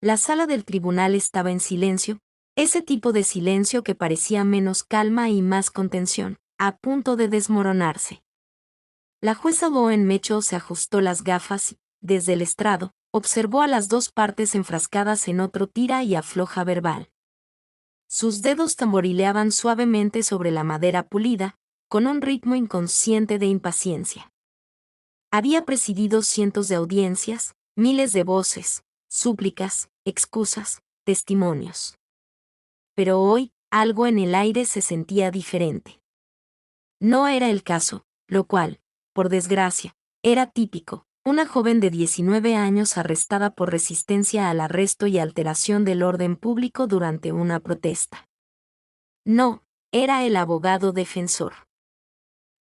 La sala del tribunal estaba en silencio, ese tipo de silencio que parecía menos calma y más contención, a punto de desmoronarse. La jueza Loen Mecho se ajustó las gafas y, desde el estrado, observó a las dos partes enfrascadas en otro tira y afloja verbal. Sus dedos tamborileaban suavemente sobre la madera pulida, con un ritmo inconsciente de impaciencia. Había presidido cientos de audiencias, miles de voces, súplicas, excusas, testimonios. Pero hoy, algo en el aire se sentía diferente. No era el caso, lo cual, por desgracia, era típico. Una joven de 19 años arrestada por resistencia al arresto y alteración del orden público durante una protesta. No, era el abogado defensor.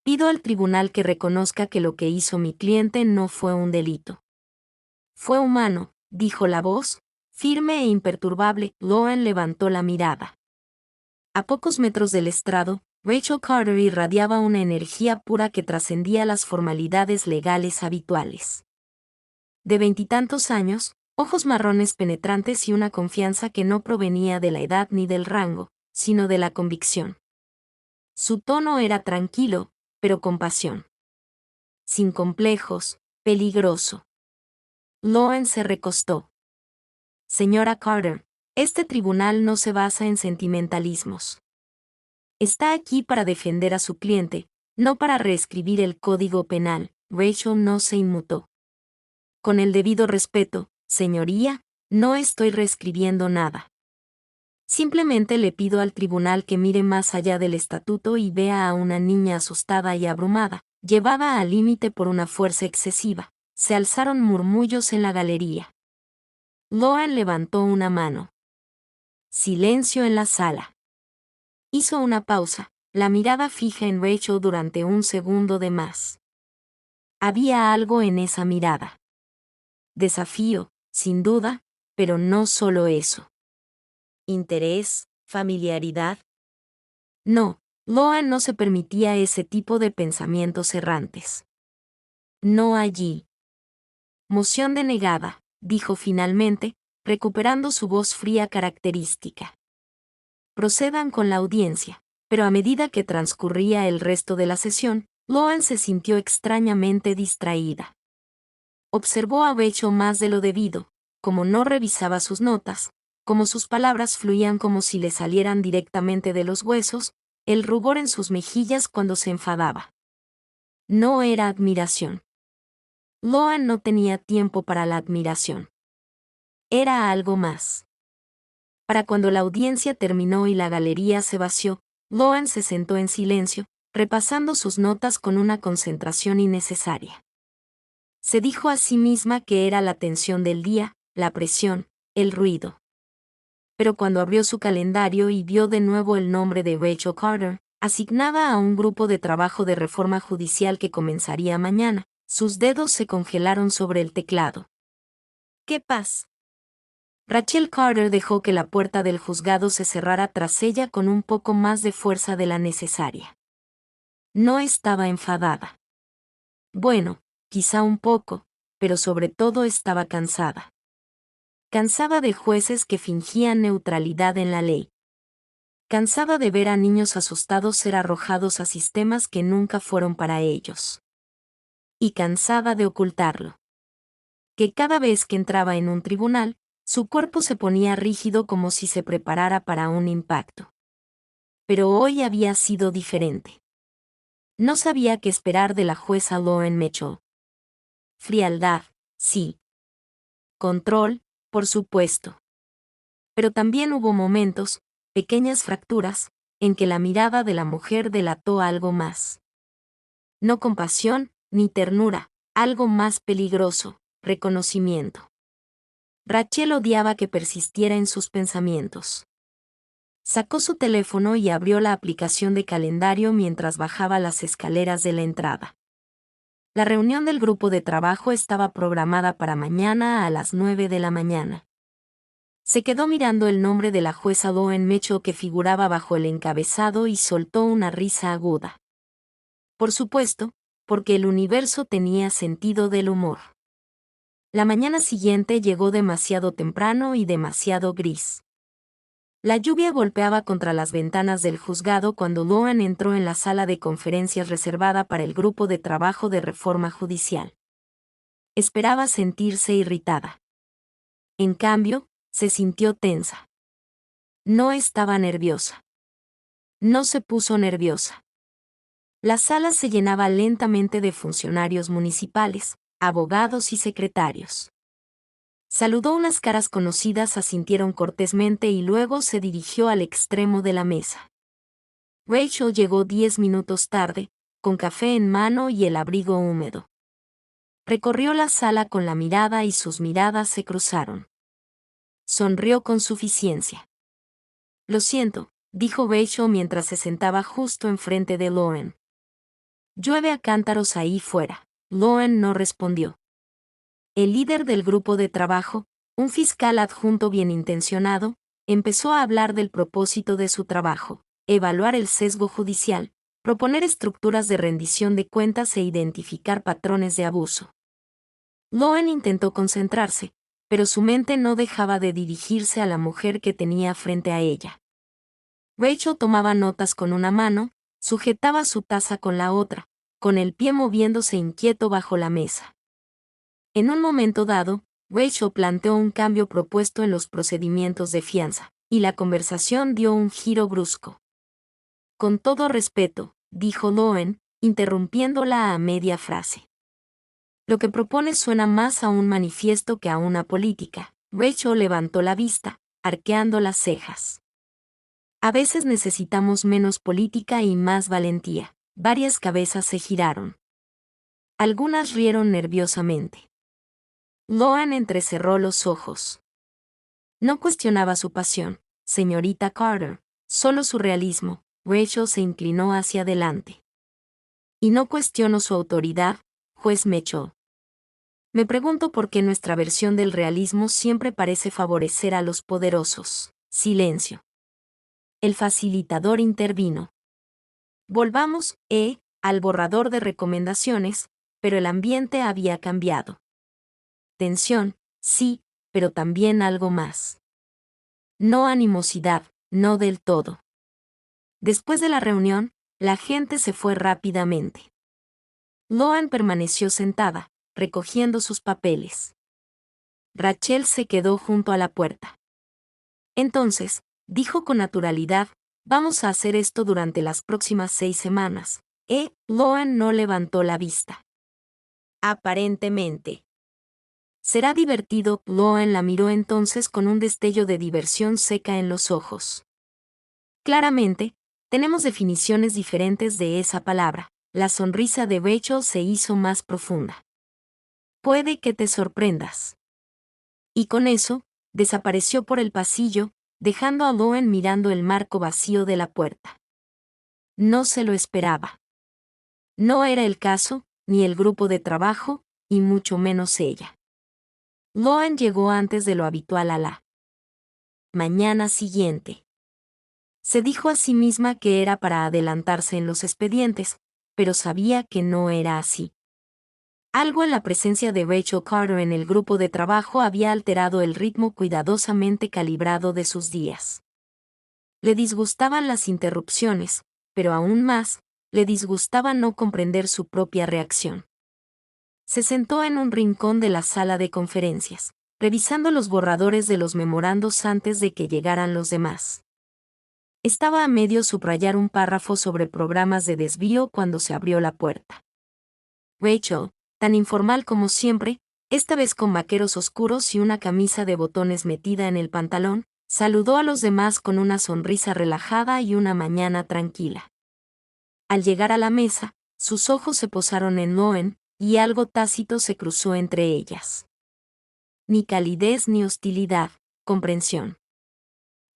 Pido al tribunal que reconozca que lo que hizo mi cliente no fue un delito. Fue humano, dijo la voz, firme e imperturbable. Loen levantó la mirada. A pocos metros del estrado, Rachel Carter irradiaba una energía pura que trascendía las formalidades legales habituales. De 20 años, ojos marrones penetrantes y una confianza que no provenía de la edad ni del rango, sino de la convicción. Su tono era tranquilo, pero con pasión. Sin complejos, peligroso. Loen se recostó. Señora Carter, este tribunal no se basa en sentimentalismos. Está aquí para defender a su cliente, no para reescribir el código penal. Rachel no se inmutó. Con el debido respeto, señoría, no estoy reescribiendo nada. Simplemente le pido al tribunal que mire más allá del estatuto y vea a una niña asustada y abrumada, llevada al límite por una fuerza excesiva. Se alzaron murmullos en la galería. Loen levantó una mano. Silencio en la sala. Hizo una pausa, la mirada fija en Rachel durante un segundo de más. Había algo en esa mirada. Desafío, sin duda, pero no solo eso. Interés, familiaridad. No, Loan no se permitía ese tipo de pensamientos errantes. No allí. Moción denegada, dijo finalmente, recuperando su voz fría característica. Procedan con la audiencia, pero a medida que transcurría el resto de la sesión, Loan se sintió extrañamente distraída. Observó a Rachel más de lo debido, como no revisaba sus notas, como sus palabras fluían como si le salieran directamente de los huesos, el rubor en sus mejillas cuando se enfadaba. No era admiración. Loan no tenía tiempo para la admiración. Era algo más. Para cuando la audiencia terminó y la galería se vació, Loan se sentó en silencio, repasando sus notas con una concentración innecesaria. Se dijo a sí misma que era la tensión del día, la presión, el ruido. Pero cuando abrió su calendario y vio de nuevo el nombre de Rachel Carter, asignada a un grupo de trabajo de reforma judicial que comenzaría mañana, sus dedos se congelaron sobre el teclado. ¡Qué paz! Rachel Carter dejó que la puerta del juzgado se cerrara tras ella con un poco más de fuerza de la necesaria. No estaba enfadada. Bueno, quizá un poco, pero sobre todo estaba cansada. Cansada de jueces que fingían neutralidad en la ley. Cansada de ver a niños asustados ser arrojados a sistemas que nunca fueron para ellos. Y cansada de ocultarlo. Que cada vez que entraba en un tribunal, su cuerpo se ponía rígido como si se preparara para un impacto. Pero hoy había sido diferente. No sabía qué esperar de la jueza Loen Mecho. Frialdad, sí. Control, por supuesto. Pero también hubo momentos, pequeñas fracturas, en que la mirada de la mujer delató algo más. No compasión, ni ternura, algo más peligroso, reconocimiento. Rachel odiaba que persistiera en sus pensamientos. Sacó su teléfono y abrió la aplicación de calendario mientras bajaba las escaleras de la entrada. La reunión del grupo de trabajo estaba programada para mañana a las 9 de la mañana. Se quedó mirando el nombre de la jueza Loen Mecho que figuraba bajo el encabezado y soltó una risa aguda. Por supuesto, porque el universo tenía sentido del humor. La mañana siguiente llegó demasiado temprano y demasiado gris. La lluvia golpeaba contra las ventanas del juzgado cuando Loan entró en la sala de conferencias reservada para el grupo de trabajo de reforma judicial. Esperaba sentirse irritada. En cambio, se sintió tensa. No estaba nerviosa. No se puso nerviosa. La sala se llenaba lentamente de funcionarios municipales, abogados y secretarios. Saludó. Unas caras conocidas asintieron cortésmente y luego se dirigió al extremo de la mesa. Rachel llegó 10 minutos tarde, con café en mano y el abrigo húmedo. Recorrió la sala con la mirada y sus miradas se cruzaron. Sonrió con suficiencia. Lo siento, dijo Rachel mientras se sentaba justo enfrente de Loan. Llueve a cántaros ahí fuera. Loan no respondió. El líder del grupo de trabajo, un fiscal adjunto bien intencionado, empezó a hablar del propósito de su trabajo: evaluar el sesgo judicial, proponer estructuras de rendición de cuentas e identificar patrones de abuso. Loan intentó concentrarse, pero su mente no dejaba de dirigirse a la mujer que tenía frente a ella. Rachel tomaba notas con una mano, sujetaba su taza con la otra, con el pie moviéndose inquieto bajo la mesa. En un momento dado, Rachel planteó un cambio propuesto en los procedimientos de fianza, y la conversación dio un giro brusco. Con todo respeto, dijo Loan, interrumpiéndola a media frase. Lo que propone suena más a un manifiesto que a una política. Rachel levantó la vista, arqueando las cejas. A veces necesitamos menos política y más valentía. Varias cabezas se giraron. Algunas rieron nerviosamente. Loan entrecerró los ojos. No cuestionaba su pasión, señorita Carter, solo su realismo. Rachel se inclinó hacia adelante. Y no cuestiono su autoridad, juez Mitchell. Me pregunto por qué nuestra versión del realismo siempre parece favorecer a los poderosos. Silencio. El facilitador intervino. Volvamos, al borrador de recomendaciones, pero el ambiente había cambiado. Tensión, sí, pero también algo más. No animosidad, no del todo. Después de la reunión, la gente se fue rápidamente. Loan permaneció sentada, recogiendo sus papeles. Rachel se quedó junto a la puerta. Entonces, dijo con naturalidad, vamos a hacer esto durante las próximas 6 semanas. Loan no levantó la vista. Aparentemente. Será divertido. Loan la miró entonces con un destello de diversión seca en los ojos. Claramente, tenemos definiciones diferentes de esa palabra. La sonrisa de Rachel se hizo más profunda. Puede que te sorprendas. Y con eso, desapareció por el pasillo, dejando a Loan mirando el marco vacío de la puerta. No se lo esperaba. No era el caso, ni el grupo de trabajo, y mucho menos ella. Loan llegó antes de lo habitual a la mañana siguiente. Se dijo a sí misma que era para adelantarse en los expedientes, pero sabía que no era así. Algo en la presencia de Rachel Carter en el grupo de trabajo había alterado el ritmo cuidadosamente calibrado de sus días. Le disgustaban las interrupciones, pero aún más, le disgustaba no comprender su propia reacción. Se sentó en un rincón de la sala de conferencias, revisando los borradores de los memorandos antes de que llegaran los demás. Estaba a medio subrayar un párrafo sobre programas de desvío cuando se abrió la puerta. Rachel, tan informal como siempre, esta vez con vaqueros oscuros y una camisa de botones metida en el pantalón, saludó a los demás con una sonrisa relajada y una mañana tranquila. Al llegar a la mesa, sus ojos se posaron en Loan, y algo tácito se cruzó entre ellas. Ni calidez ni hostilidad, comprensión.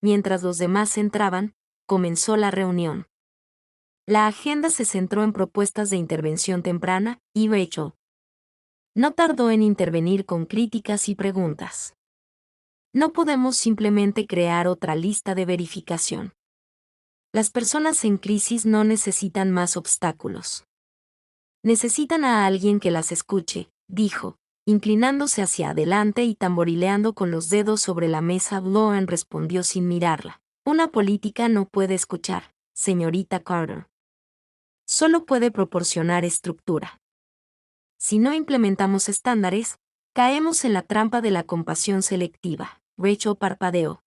Mientras los demás entraban, comenzó la reunión. La agenda se centró en propuestas de intervención temprana, y Rachel no tardó en intervenir con críticas y preguntas. No podemos simplemente crear otra lista de verificación. Las personas en crisis no necesitan más obstáculos. Necesitan a alguien que las escuche, dijo, Inclinándose hacia adelante y tamborileando con los dedos sobre la mesa, Lauren respondió sin mirarla. Una política no puede escuchar, señorita Carter. Solo puede proporcionar estructura. Si no implementamos estándares, caemos en la trampa de la compasión selectiva. Rachel parpadeó.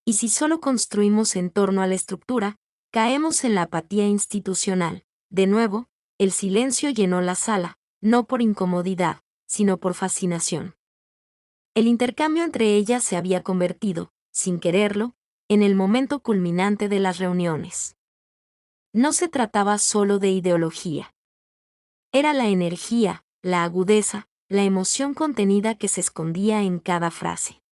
Y si solo construimos en torno a la estructura, caemos en la apatía institucional. De nuevo, el silencio llenó la sala, no por incomodidad, sino por fascinación. El intercambio entre ellas se había convertido, sin quererlo, en el momento culminante de las reuniones. No se trataba solo de ideología. Era la energía, la agudeza, la emoción contenida que se escondía en cada frase.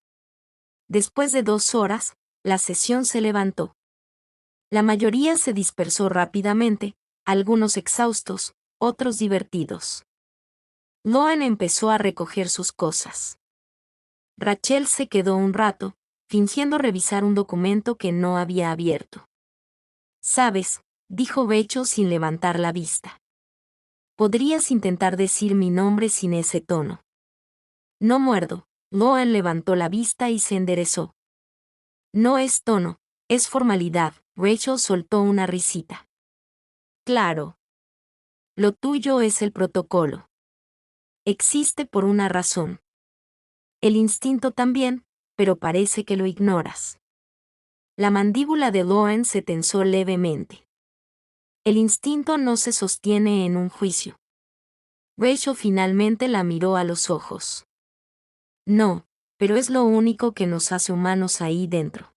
Después de 2 horas, la sesión se levantó. La mayoría se dispersó rápidamente, algunos exhaustos, otros divertidos. Lauren empezó a recoger sus cosas. Rachel se quedó un rato, fingiendo revisar un documento que no había abierto. «Sabes», dijo Rachel sin levantar la vista. «Podrías intentar decir mi nombre sin ese tono». «No muerdo». Lauren levantó la vista y se enderezó. «No es tono, es formalidad». Rachel soltó una risita. «Claro. Lo tuyo es el protocolo. Existe por una razón. El instinto también, pero parece que lo ignoras». La mandíbula de Lauren se tensó levemente. El instinto no se sostiene en un juicio. Rachel finalmente la miró a los ojos. «No, pero es lo único que nos hace humanos ahí dentro».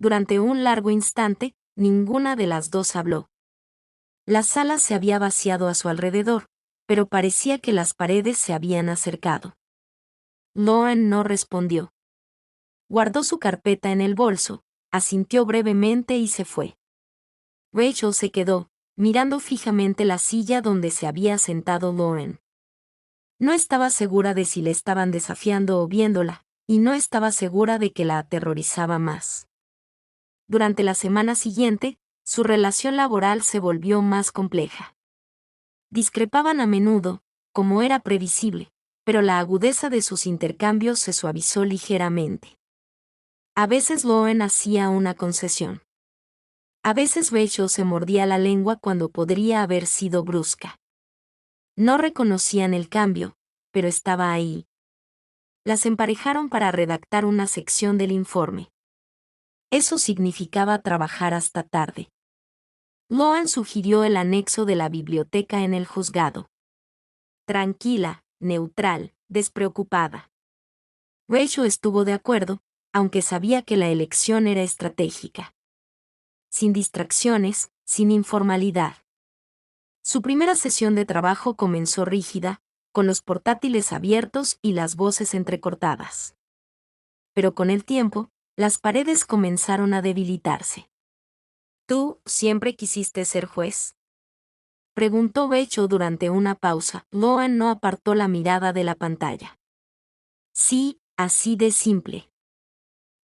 Durante un largo instante, ninguna de las dos habló. La sala se había vaciado a su alrededor, pero parecía que las paredes se habían acercado. Lauren no respondió. Guardó su carpeta en el bolso, asintió brevemente y se fue. Rachel se quedó, mirando fijamente la silla donde se había sentado Lauren. No estaba segura de si le estaban desafiando o viéndola, y no estaba segura de que la aterrorizaba más. Durante la semana siguiente, su relación laboral se volvió más compleja. Discrepaban a menudo, como era previsible, pero la agudeza de sus intercambios se suavizó ligeramente. A veces Lauren hacía una concesión. A veces Rachel se mordía la lengua cuando podría haber sido brusca. No reconocían el cambio, pero estaba ahí. Las emparejaron para redactar una sección del informe. Eso significaba trabajar hasta tarde. Lauren sugirió el anexo de la biblioteca en el juzgado. Tranquila, neutral, despreocupada. Rachel estuvo de acuerdo, aunque sabía que la elección era estratégica. Sin distracciones, sin informalidad. Su primera sesión de trabajo comenzó rígida, con los portátiles abiertos y las voces entrecortadas. Pero con el tiempo, las paredes comenzaron a debilitarse. ¿Tú siempre quisiste ser juez?, preguntó Rachel durante una pausa. Lauren no apartó la mirada de la pantalla. Sí, así de simple.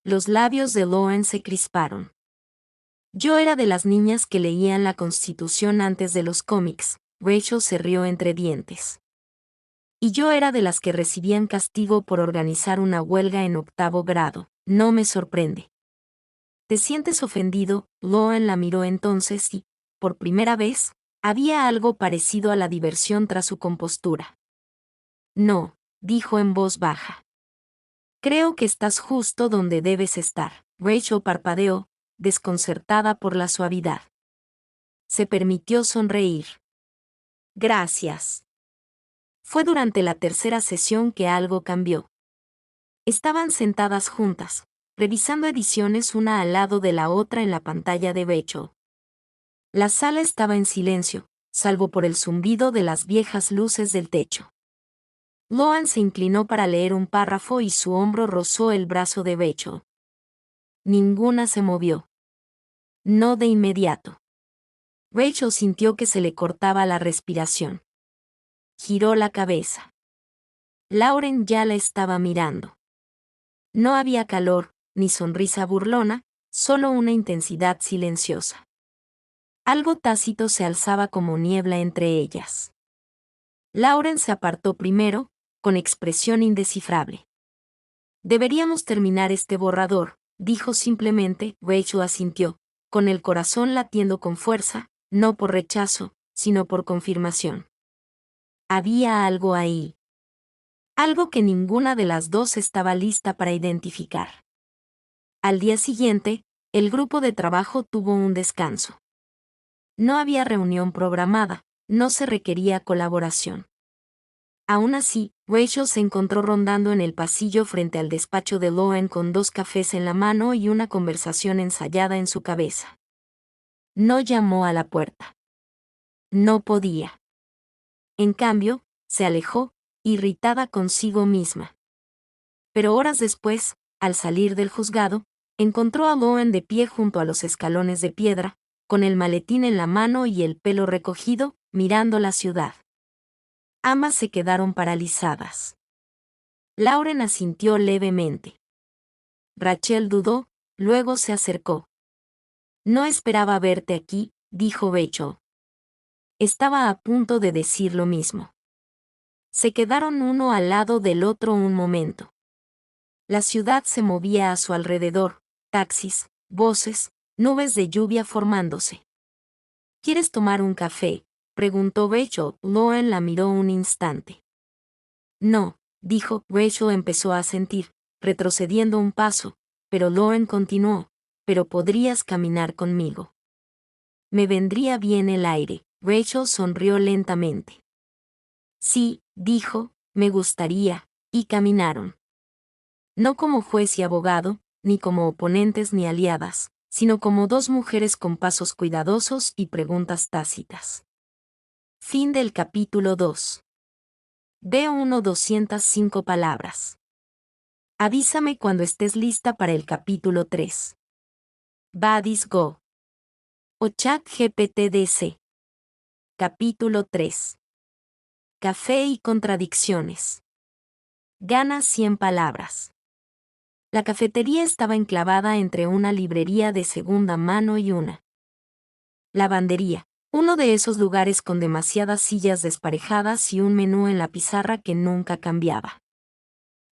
Los labios de Lauren se crisparon. Yo era de las niñas que leían la Constitución antes de los cómics. Rachel se rió entre dientes. Y yo era de las que recibían castigo por organizar una huelga en 8º grado. No me sorprende. ¿Te sientes ofendido? Lauren la miró entonces y, por primera vez, había algo parecido a la diversión tras su compostura. No, dijo en voz baja. Creo que estás justo donde debes estar. Rachel parpadeó, desconcertada por la suavidad. Se permitió sonreír. Gracias. Fue durante la tercera sesión que algo cambió. Estaban sentadas juntas, revisando ediciones una al lado de la otra en la pantalla de Rachel. La sala estaba en silencio, salvo por el zumbido de las viejas luces del techo. Lauren se inclinó para leer un párrafo y su hombro rozó el brazo de Rachel. Ninguna se movió. No de inmediato. Rachel sintió que se le cortaba la respiración. Giró la cabeza. Lauren ya la estaba mirando. No había calor, ni sonrisa burlona, solo una intensidad silenciosa. Algo tácito se alzaba como niebla entre ellas. Lauren se apartó primero, con expresión indescifrable. Deberíamos terminar este borrador, dijo simplemente. Rachel asintió, con el corazón latiendo con fuerza, no por rechazo, sino por confirmación. Había algo ahí. Algo que ninguna de las dos estaba lista para identificar. Al día siguiente, el grupo de trabajo tuvo un descanso. No había reunión programada, no se requería colaboración. Aún así, Rachel se encontró rondando en el pasillo frente al despacho de Loen con 2 cafés en la mano y una conversación ensayada en su cabeza. No llamó a la puerta. No podía. En cambio, se alejó, irritada consigo misma. Pero horas después, al salir del juzgado, encontró a Loen de pie junto a los escalones de piedra, con el maletín en la mano y el pelo recogido, mirando la ciudad. Ambas se quedaron paralizadas. Lauren asintió levemente. Rachel dudó, luego se acercó. No esperaba verte aquí, dijo Rachel. Estaba a punto de decir lo mismo. Se quedaron uno al lado del otro un momento. La ciudad se movía a su alrededor, taxis, voces, nubes de lluvia formándose. ¿Quieres tomar un café?, preguntó Rachel. Loen la miró un instante. No, dijo. Rachel empezó a asentir, retrocediendo un paso, pero Loen continuó. Pero podrías caminar conmigo. Me vendría bien el aire. Rachel sonrió lentamente. Sí, dijo, me gustaría, y caminaron. No como juez y abogado, ni como oponentes ni aliadas, sino como 2 mujeres con pasos cuidadosos y preguntas tácitas. Fin del capítulo 2. B1 205 palabras. Avísame cuando estés lista para el capítulo 3. Badis Go. O ChatGPT DC. Capítulo 3. Café y contradicciones. Gana 100 palabras. La cafetería estaba enclavada entre una librería de segunda mano y una lavandería, uno de esos lugares con demasiadas sillas desparejadas y un menú en la pizarra que nunca cambiaba.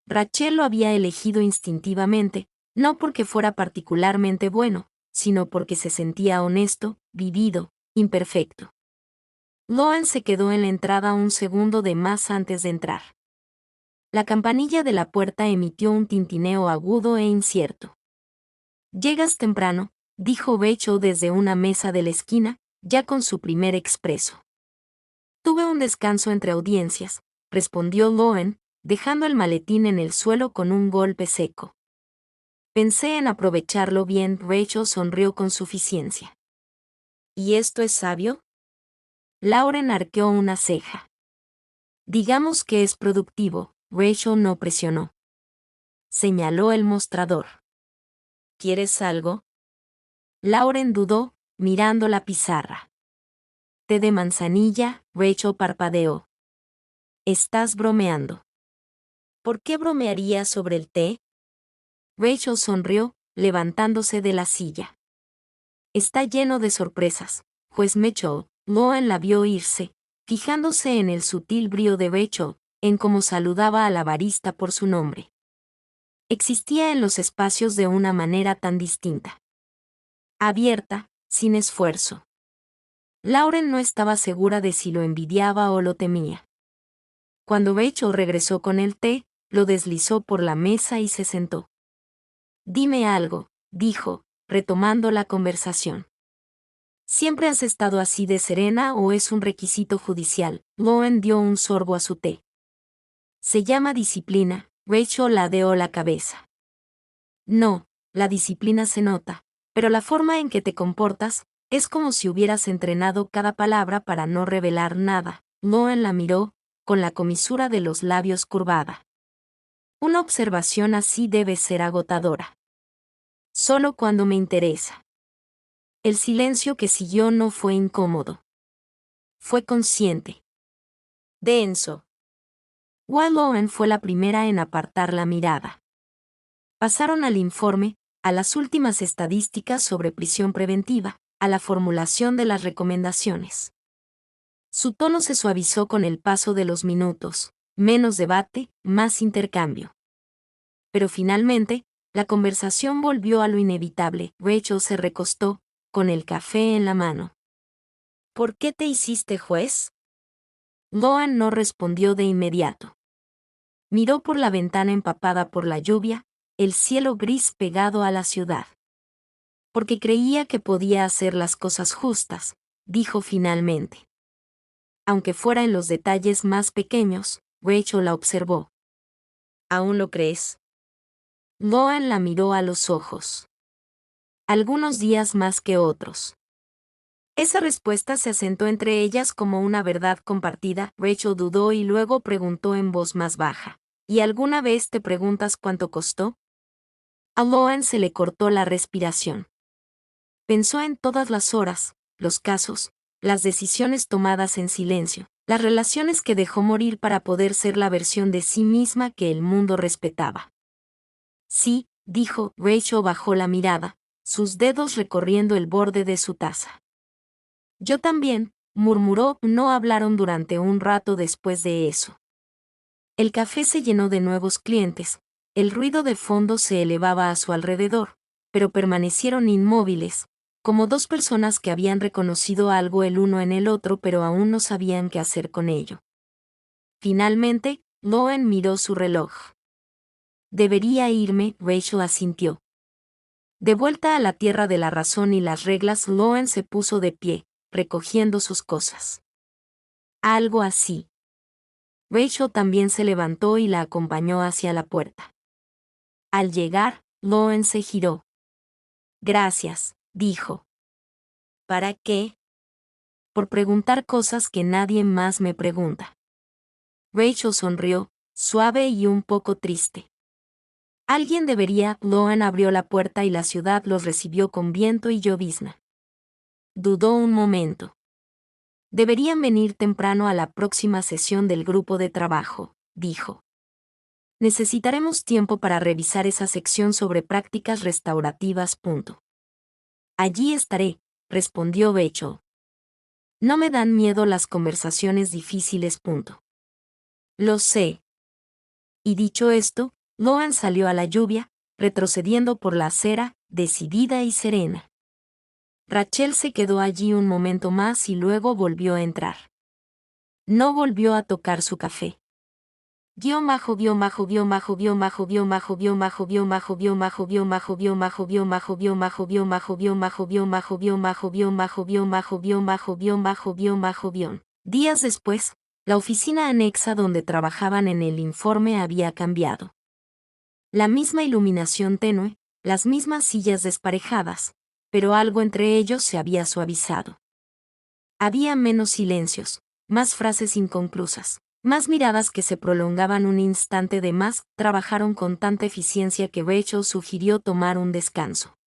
Rachel lo había elegido instintivamente, no porque fuera particularmente bueno, sino porque se sentía honesto, vivido, imperfecto. Loen se quedó en la entrada un segundo de más antes de entrar. La campanilla de la puerta emitió un tintineo agudo e incierto. «Llegas temprano», dijo Rachel desde una mesa de la esquina, ya con su primer expreso. «Tuve un descanso entre audiencias», respondió Loen, dejando el maletín en el suelo con un golpe seco. «Pensé en aprovecharlo bien». Rachel sonrió con suficiencia. «¿Y esto es sabio?». Lauren arqueó una ceja. «Digamos que es productivo». Rachel no presionó. Señaló el mostrador. ¿Quieres algo? Lauren dudó, mirando la pizarra. Té de manzanilla. Rachel parpadeó. Estás bromeando. ¿Por qué bromearía sobre el té? Rachel sonrió, levantándose de la silla. Está lleno de sorpresas, juez Mitchell. Loen la vio irse, fijándose en el sutil brío de Rachel, en cómo saludaba a la barista por su nombre. Existía en los espacios de una manera tan distinta. Abierta, sin esfuerzo. Lauren no estaba segura de si lo envidiaba o lo temía. Cuando Rachel regresó con el té, lo deslizó por la mesa y se sentó. Dime algo, dijo, retomando la conversación. ¿Siempre has estado así de serena o es un requisito judicial? Loen dio un sorbo a su té. Se llama disciplina. Rachel ladeó la cabeza. No, la disciplina se nota, pero la forma en que te comportas es como si hubieras entrenado cada palabra para no revelar nada. Loen la miró, con la comisura de los labios curvada. Una observación así debe ser agotadora. Solo cuando me interesa. El silencio que siguió no fue incómodo. Fue consciente. Denso. Loen fue la primera en apartar la mirada. Pasaron al informe, a las últimas estadísticas sobre prisión preventiva, a la formulación de las recomendaciones. Su tono se suavizó con el paso de los minutos. menos debate, más intercambio. Pero finalmente, la conversación volvió a lo inevitable. Rachel se recostó, con el café en la mano. ¿Por qué te hiciste juez? Loan no respondió de inmediato. Miró por la ventana empapada por la lluvia, el cielo gris pegado a la ciudad. Porque creía que podía hacer las cosas justas, dijo finalmente. Aunque fuera en los detalles más pequeños, Rachel la observó. ¿Aún lo crees? Loan la miró a los ojos. Algunos días más que otros. Esa respuesta se asentó entre ellas como una verdad compartida. Rachel dudó y luego preguntó en voz más baja. ¿Y alguna vez te preguntas cuánto costó? A Loan se le cortó la respiración. Pensó en todas las horas, los casos, las decisiones tomadas en silencio, las relaciones que dejó morir para poder ser la versión de sí misma que el mundo respetaba. Sí, dijo. Rachel bajó la mirada, sus dedos recorriendo el borde de su taza. Yo también, murmuró. No hablaron durante un rato después de eso. El café se llenó de nuevos clientes, el ruido de fondo se elevaba a su alrededor, pero permanecieron inmóviles, como dos personas que habían reconocido algo el uno en el otro pero aún no sabían qué hacer con ello. Finalmente, Loan miró su reloj. Debería irme, Rachel asintió. De vuelta a la tierra de la razón y las reglas, Loan se puso de pie, recogiendo sus cosas. Algo así. Rachel también se levantó y la acompañó hacia la puerta. Al llegar, Loan se giró. Gracias, dijo. ¿Para qué? Por preguntar cosas que nadie más me pregunta. Rachel sonrió, suave y un poco triste. Alguien debería. Loan abrió la puerta y la ciudad los recibió con viento y llovizna. Dudó un momento. Deberían venir temprano a la próxima sesión del grupo de trabajo, dijo. Necesitaremos tiempo para revisar esa sección sobre prácticas restaurativas. Allí estaré, respondió Rachel. No me dan miedo las conversaciones difíciles. Lo sé. Y dicho esto, Loan salió a la lluvia, retrocediendo por la acera, decidida y serena. Rachel se quedó allí un momento más y luego volvió a entrar. No volvió a tocar su café. Días después, la oficina anexa donde trabajaban en el informe había cambiado. La misma iluminación tenue, las mismas sillas desparejadas, pero algo entre ellos se había suavizado. Había menos silencios, más frases inconclusas, más miradas que se prolongaban un instante de más. Trabajaron con tanta eficiencia que Rachel sugirió tomar un descanso.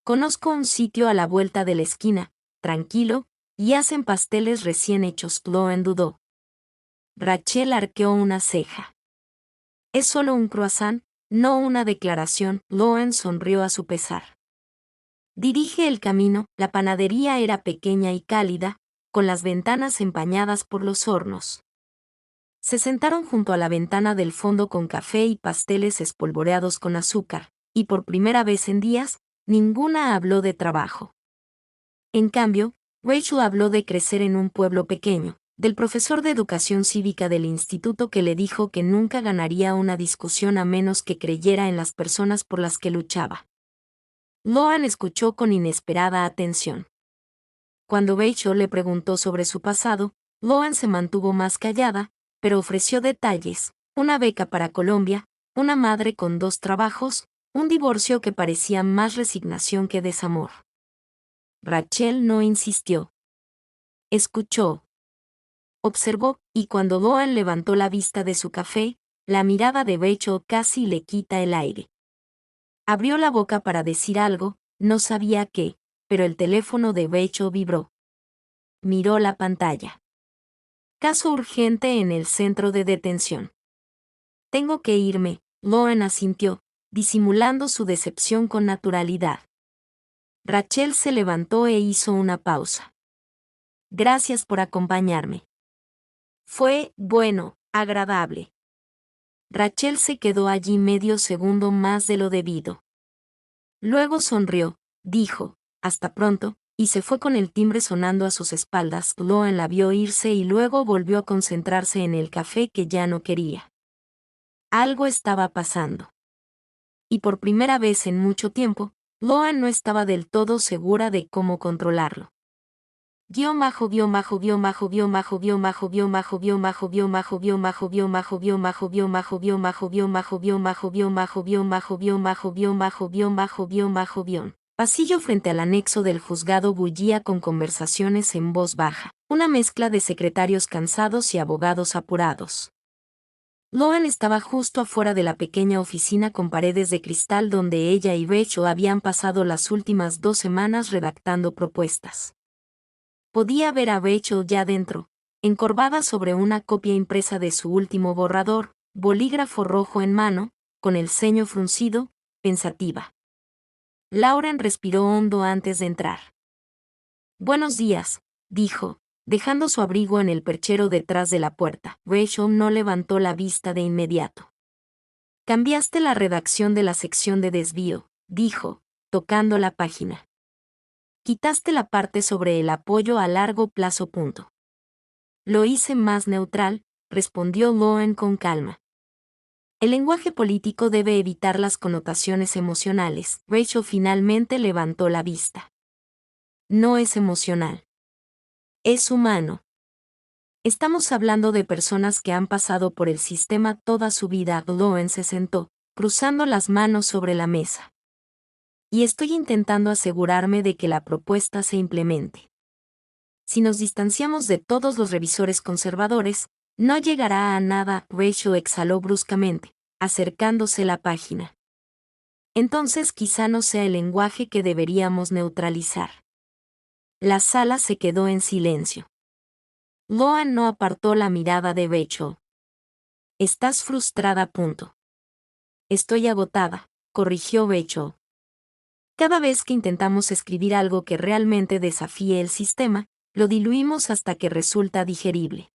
Conozco un sitio a la vuelta de la esquina, tranquilo, y hacen pasteles recién hechos. Loan dudó. Rachel arqueó una ceja. Es solo un croissant, no una declaración. Loan sonrió a su pesar. Dirige el camino. La panadería era pequeña y cálida, con las ventanas empañadas por los hornos. Se sentaron junto a la ventana del fondo con café y pasteles espolvoreados con azúcar, y por primera vez en días, ninguna habló de trabajo. En cambio, Rachel habló de crecer en un pueblo pequeño, del profesor de educación cívica del instituto que le dijo que nunca ganaría una discusión a menos que creyera en las personas por las que luchaba. Loan escuchó con inesperada atención. Cuando Rachel le preguntó sobre su pasado, Loan se mantuvo más callada, pero ofreció detalles: una beca para Colombia, una madre con 2 trabajos, un divorcio que parecía más resignación que desamor. Rachel no insistió. Escuchó. Observó, y cuando Loan levantó la vista de su café, la mirada de Rachel casi le quita el aire. Abrió la boca para decir algo, no sabía qué, pero el teléfono de Rachel vibró. Miró la pantalla. Caso urgente en el centro de detención. Tengo que irme, Loan asintió, disimulando su decepción con naturalidad. Rachel se levantó e hizo una pausa. Gracias por acompañarme. Fue bueno, agradable. Rachel se quedó allí medio segundo más de lo debido. Luego sonrió, dijo, hasta pronto, y se fue con el timbre sonando a sus espaldas. Loan la vio irse y luego volvió a concentrarse en el café que ya no quería. Algo estaba pasando. Y por primera vez en mucho tiempo, Loan no estaba del todo segura de cómo controlarlo. Pasillo frente al anexo del juzgado bullía con conversaciones en voz baja, una mezcla de secretarios cansados y abogados apurados. Loan estaba justo afuera de la pequeña oficina con paredes de cristal donde ella y Rachel habían pasado las últimas 2 semanas redactando propuestas. Podía ver a Rachel ya dentro, encorvada sobre una copia impresa de su último borrador, bolígrafo rojo en mano, con el ceño fruncido, pensativa. Lauren respiró hondo antes de entrar. «Buenos días», dijo, dejando su abrigo en el perchero detrás de la puerta. Rachel no levantó la vista de inmediato. «Cambiaste la redacción de la sección de desvío», dijo, tocando la página. «Quitaste la parte sobre el apoyo a largo plazo. Lo hice más neutral», respondió Loan con calma. «El lenguaje político debe evitar las connotaciones emocionales». Rachel finalmente levantó la vista. «No es emocional. Es humano. Estamos hablando de personas que han pasado por el sistema toda su vida». Loan se sentó, cruzando las manos sobre la mesa. «Y estoy intentando asegurarme de que la propuesta se implemente. Si nos distanciamos de todos los revisores conservadores, no llegará a nada». Rachel exhaló bruscamente, acercándose la página. «Entonces quizá no sea el lenguaje que deberíamos neutralizar». La sala se quedó en silencio. Loan no apartó la mirada de Rachel. «Estás frustrada. Estoy agotada», corrigió Rachel. «Cada vez que intentamos escribir algo que realmente desafíe el sistema, lo diluimos hasta que resulta digerible».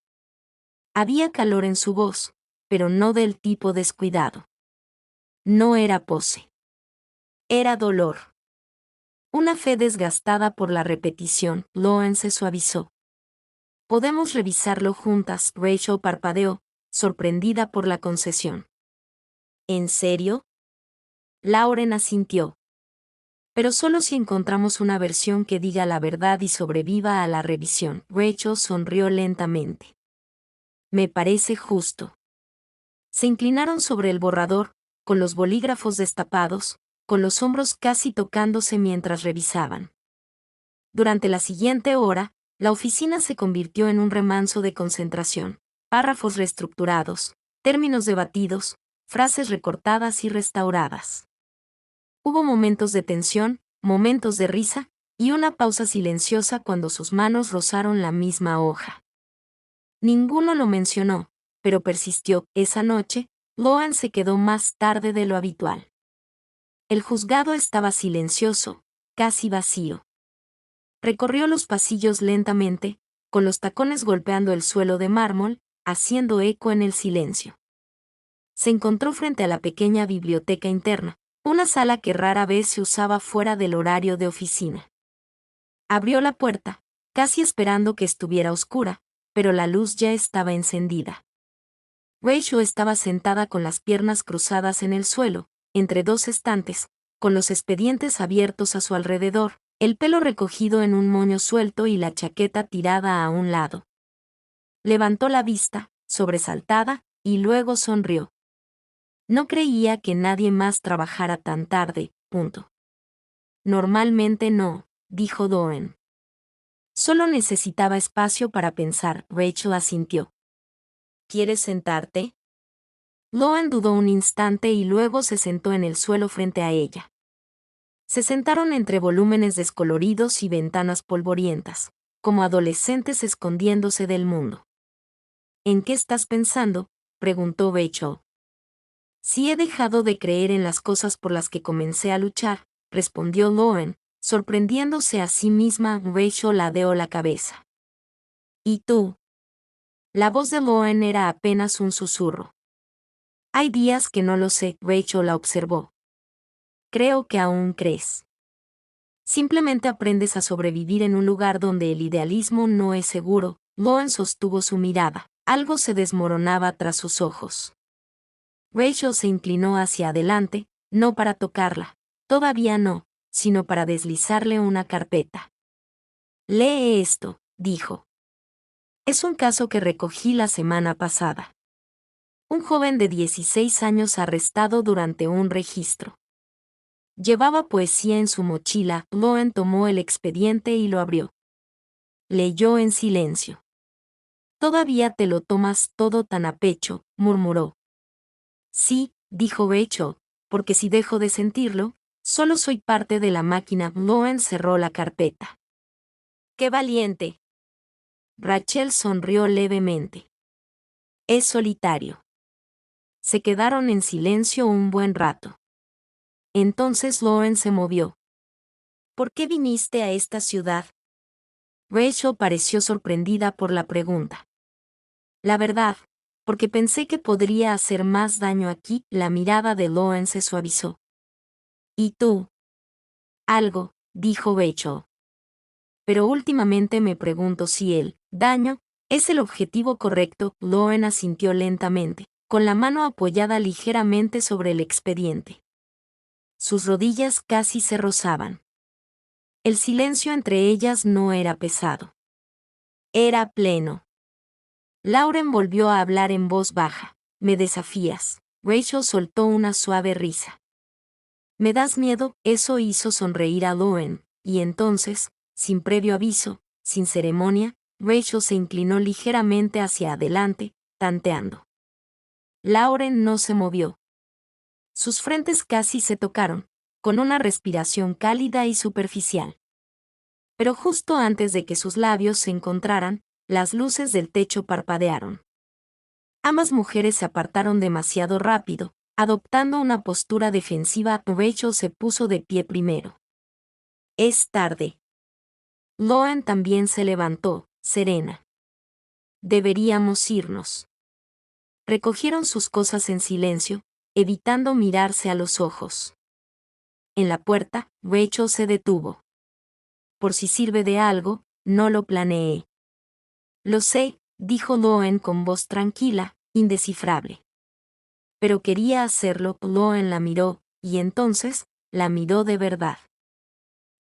Había calor en su voz, pero no del tipo descuidado. No era pose. Era dolor. Una fe desgastada por la repetición. Loan se suavizó. «Podemos revisarlo juntas». Rachel parpadeó, sorprendida por la concesión. «¿En serio?» Lauren asintió. «Pero solo si encontramos una versión que diga la verdad y sobreviva a la revisión». Rachel sonrió lentamente. «Me parece justo». Se inclinaron sobre el borrador, con los bolígrafos destapados, con los hombros casi tocándose mientras revisaban. Durante la siguiente hora, la oficina se convirtió en un remanso de concentración, párrafos reestructurados, términos debatidos, frases recortadas y restauradas. Hubo momentos de tensión, momentos de risa, y una pausa silenciosa cuando sus manos rozaron la misma hoja. Ninguno lo mencionó, pero persistió. Esa noche, Loan se quedó más tarde de lo habitual. El juzgado estaba silencioso, casi vacío. Recorrió los pasillos lentamente, con los tacones golpeando el suelo de mármol, haciendo eco en el silencio. Se encontró frente a la pequeña biblioteca interna, una sala que rara vez se usaba fuera del horario de oficina. Abrió la puerta, casi esperando que estuviera oscura, pero la luz ya estaba encendida. Rachel estaba sentada con las piernas cruzadas en el suelo, entre 2 estantes, con los expedientes abiertos a su alrededor, el pelo recogido en un moño suelto y la chaqueta tirada a un lado. Levantó la vista, sobresaltada, y luego sonrió. No creía que nadie más trabajara tan tarde. Normalmente no, dijo Loan. Solo necesitaba espacio para pensar. Rachel asintió. ¿Quieres sentarte? Loan dudó un instante y luego se sentó en el suelo frente a ella. Se sentaron entre volúmenes descoloridos y ventanas polvorientas, como adolescentes escondiéndose del mundo. ¿En qué estás pensando?, preguntó Rachel. Si he dejado de creer en las cosas por las que comencé a luchar, respondió Loan, sorprendiéndose a sí misma. Rachel ladeó la cabeza. ¿Y tú? La voz de Loen era apenas un susurro. Hay días que no lo sé, Rachel la observó. Creo que aún crees. Simplemente aprendes a sobrevivir en un lugar donde el idealismo no es seguro. Loen sostuvo su mirada. Algo se desmoronaba tras sus ojos. Rachel se inclinó hacia adelante, no para tocarla. Todavía no, sino para deslizarle una carpeta. Lee esto, dijo. Es un caso que recogí la semana pasada. Un joven de 16 años arrestado durante un registro. Llevaba poesía en su mochila. Loen tomó el expediente y lo abrió. Leyó en silencio. Todavía te lo tomas todo tan a pecho, murmuró. Sí, dijo Rachel, porque si dejo de sentirlo, solo soy parte de la máquina. Loen cerró la carpeta. ¡Qué valiente! Rachel sonrió levemente. Es solitario. Se quedaron en silencio un buen rato. Entonces Loen se movió. ¿Por qué viniste a esta ciudad? Rachel pareció sorprendida por la pregunta. La verdad, porque pensé que podría hacer más daño aquí. La mirada de Loen se suavizó. ¿Y tú? Algo, dijo Rachel. Pero últimamente me pregunto si el daño es el objetivo correcto. Loen asintió lentamente, con la mano apoyada ligeramente sobre el expediente. Sus rodillas casi se rozaban. El silencio entre ellas no era pesado. Era pleno. Lauren volvió a hablar en voz baja. ¿Me desafías? Rachel soltó una suave risa. ¿Me das miedo? Eso hizo sonreír a Loen, y entonces, sin previo aviso, sin ceremonia, Rachel se inclinó ligeramente hacia adelante, tanteando. Lauren no se movió. Sus frentes casi se tocaron, con una respiración cálida y superficial. Pero justo antes de que sus labios se encontraran, las luces del techo parpadearon. Ambas mujeres se apartaron demasiado rápido, adoptando una postura defensiva. Rachel se puso de pie primero. Es tarde. Loen también se levantó, serena. Deberíamos irnos. Recogieron sus cosas en silencio, evitando mirarse a los ojos. En la puerta, Rachel se detuvo. Por si sirve de algo, no lo planeé. Lo sé, dijo Loen con voz tranquila, indescifrable. Pero quería hacerlo. Loen la miró, y entonces, la miró de verdad.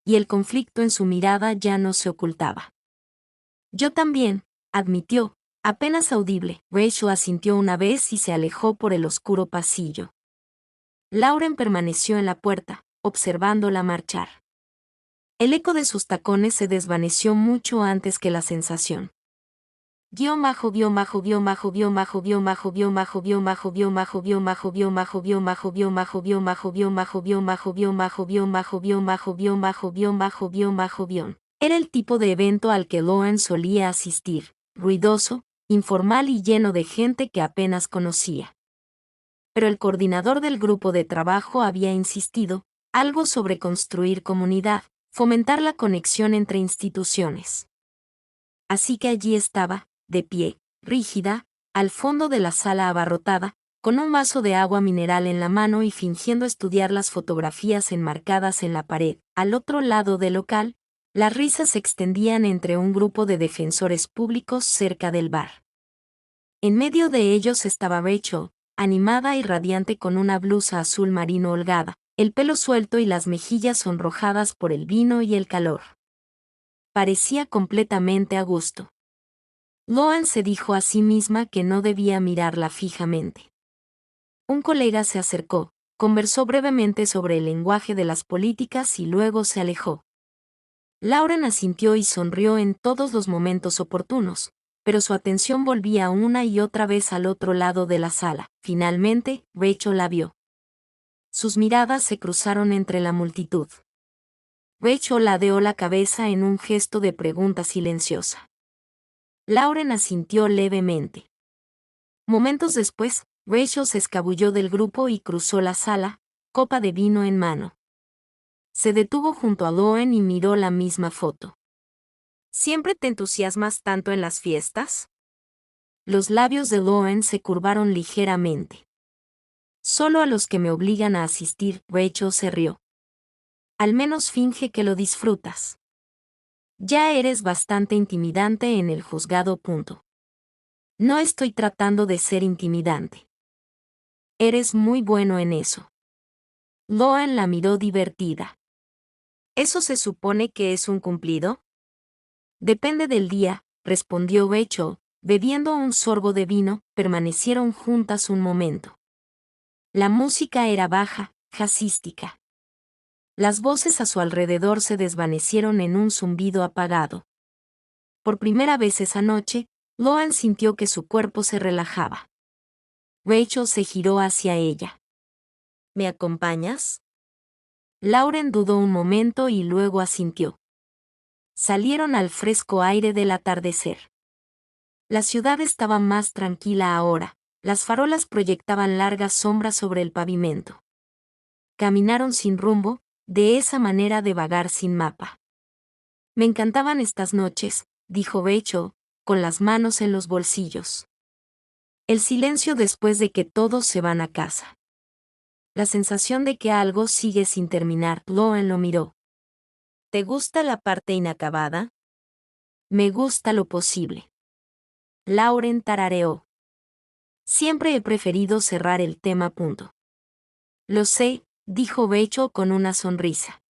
Y el conflicto en su mirada ya no se ocultaba. Yo también, admitió, apenas audible. Rachel asintió una vez y se alejó por el oscuro pasillo. Lauren permaneció en la puerta, observándola marchar. El eco de sus tacones se desvaneció mucho antes que la sensación. Era el tipo de evento al que Loen solía asistir, ruidoso, informal y lleno de gente que apenas conocía. Pero el coordinador del grupo de trabajo había insistido, algo sobre construir comunidad, fomentar la conexión entre instituciones. Así que allí estaba, de pie, rígida, al fondo de la sala abarrotada, con un vaso de agua mineral en la mano y fingiendo estudiar las fotografías enmarcadas en la pared. Al otro lado del local, las risas se extendían entre un grupo de defensores públicos cerca del bar. En medio de ellos estaba Rachel, animada y radiante con una blusa azul marino holgada, el pelo suelto y las mejillas sonrojadas por el vino y el calor. Parecía completamente a gusto. Loen se dijo a sí misma que no debía mirarla fijamente. Un colega se acercó, conversó brevemente sobre el lenguaje de las políticas y luego se alejó. Lauren asintió y sonrió en todos los momentos oportunos, pero su atención volvía una y otra vez al otro lado de la sala. Finalmente, Rachel la vio. Sus miradas se cruzaron entre la multitud. Rachel ladeó la cabeza en un gesto de pregunta silenciosa. Lauren asintió levemente. Momentos después, Rachel se escabulló del grupo y cruzó la sala, copa de vino en mano. Se detuvo junto a Loen y miró la misma foto. ¿Siempre te entusiasmas tanto en las fiestas? Los labios de Loen se curvaron ligeramente. Solo a los que me obligan a asistir, Rachel se rió. Al menos finge que lo disfrutas. Ya eres bastante intimidante en el juzgado. No estoy tratando de ser intimidante. Eres muy bueno en eso. Loen la miró divertida. ¿Eso se supone que es un cumplido? Depende del día, respondió Rachel, bebiendo un sorbo de vino. Permanecieron juntas un momento. La música era baja, jazzística. Las voces a su alrededor se desvanecieron en un zumbido apagado. Por primera vez esa noche, Loan sintió que su cuerpo se relajaba. Rachel se giró hacia ella. ¿Me acompañas? Lauren dudó un momento y luego asintió. Salieron al fresco aire del atardecer. La ciudad estaba más tranquila ahora. Las farolas proyectaban largas sombras sobre el pavimento. Caminaron sin rumbo, de esa manera de vagar sin mapa. Me encantaban estas noches, dijo Rachel, con las manos en los bolsillos. El silencio después de que todos se van a casa. La sensación de que algo sigue sin terminar. Loen lo miró. ¿Te gusta la parte inacabada? Me gusta lo posible. Lauren tarareó. Siempre he preferido cerrar el tema. Lo sé, dijo Rachel con una sonrisa.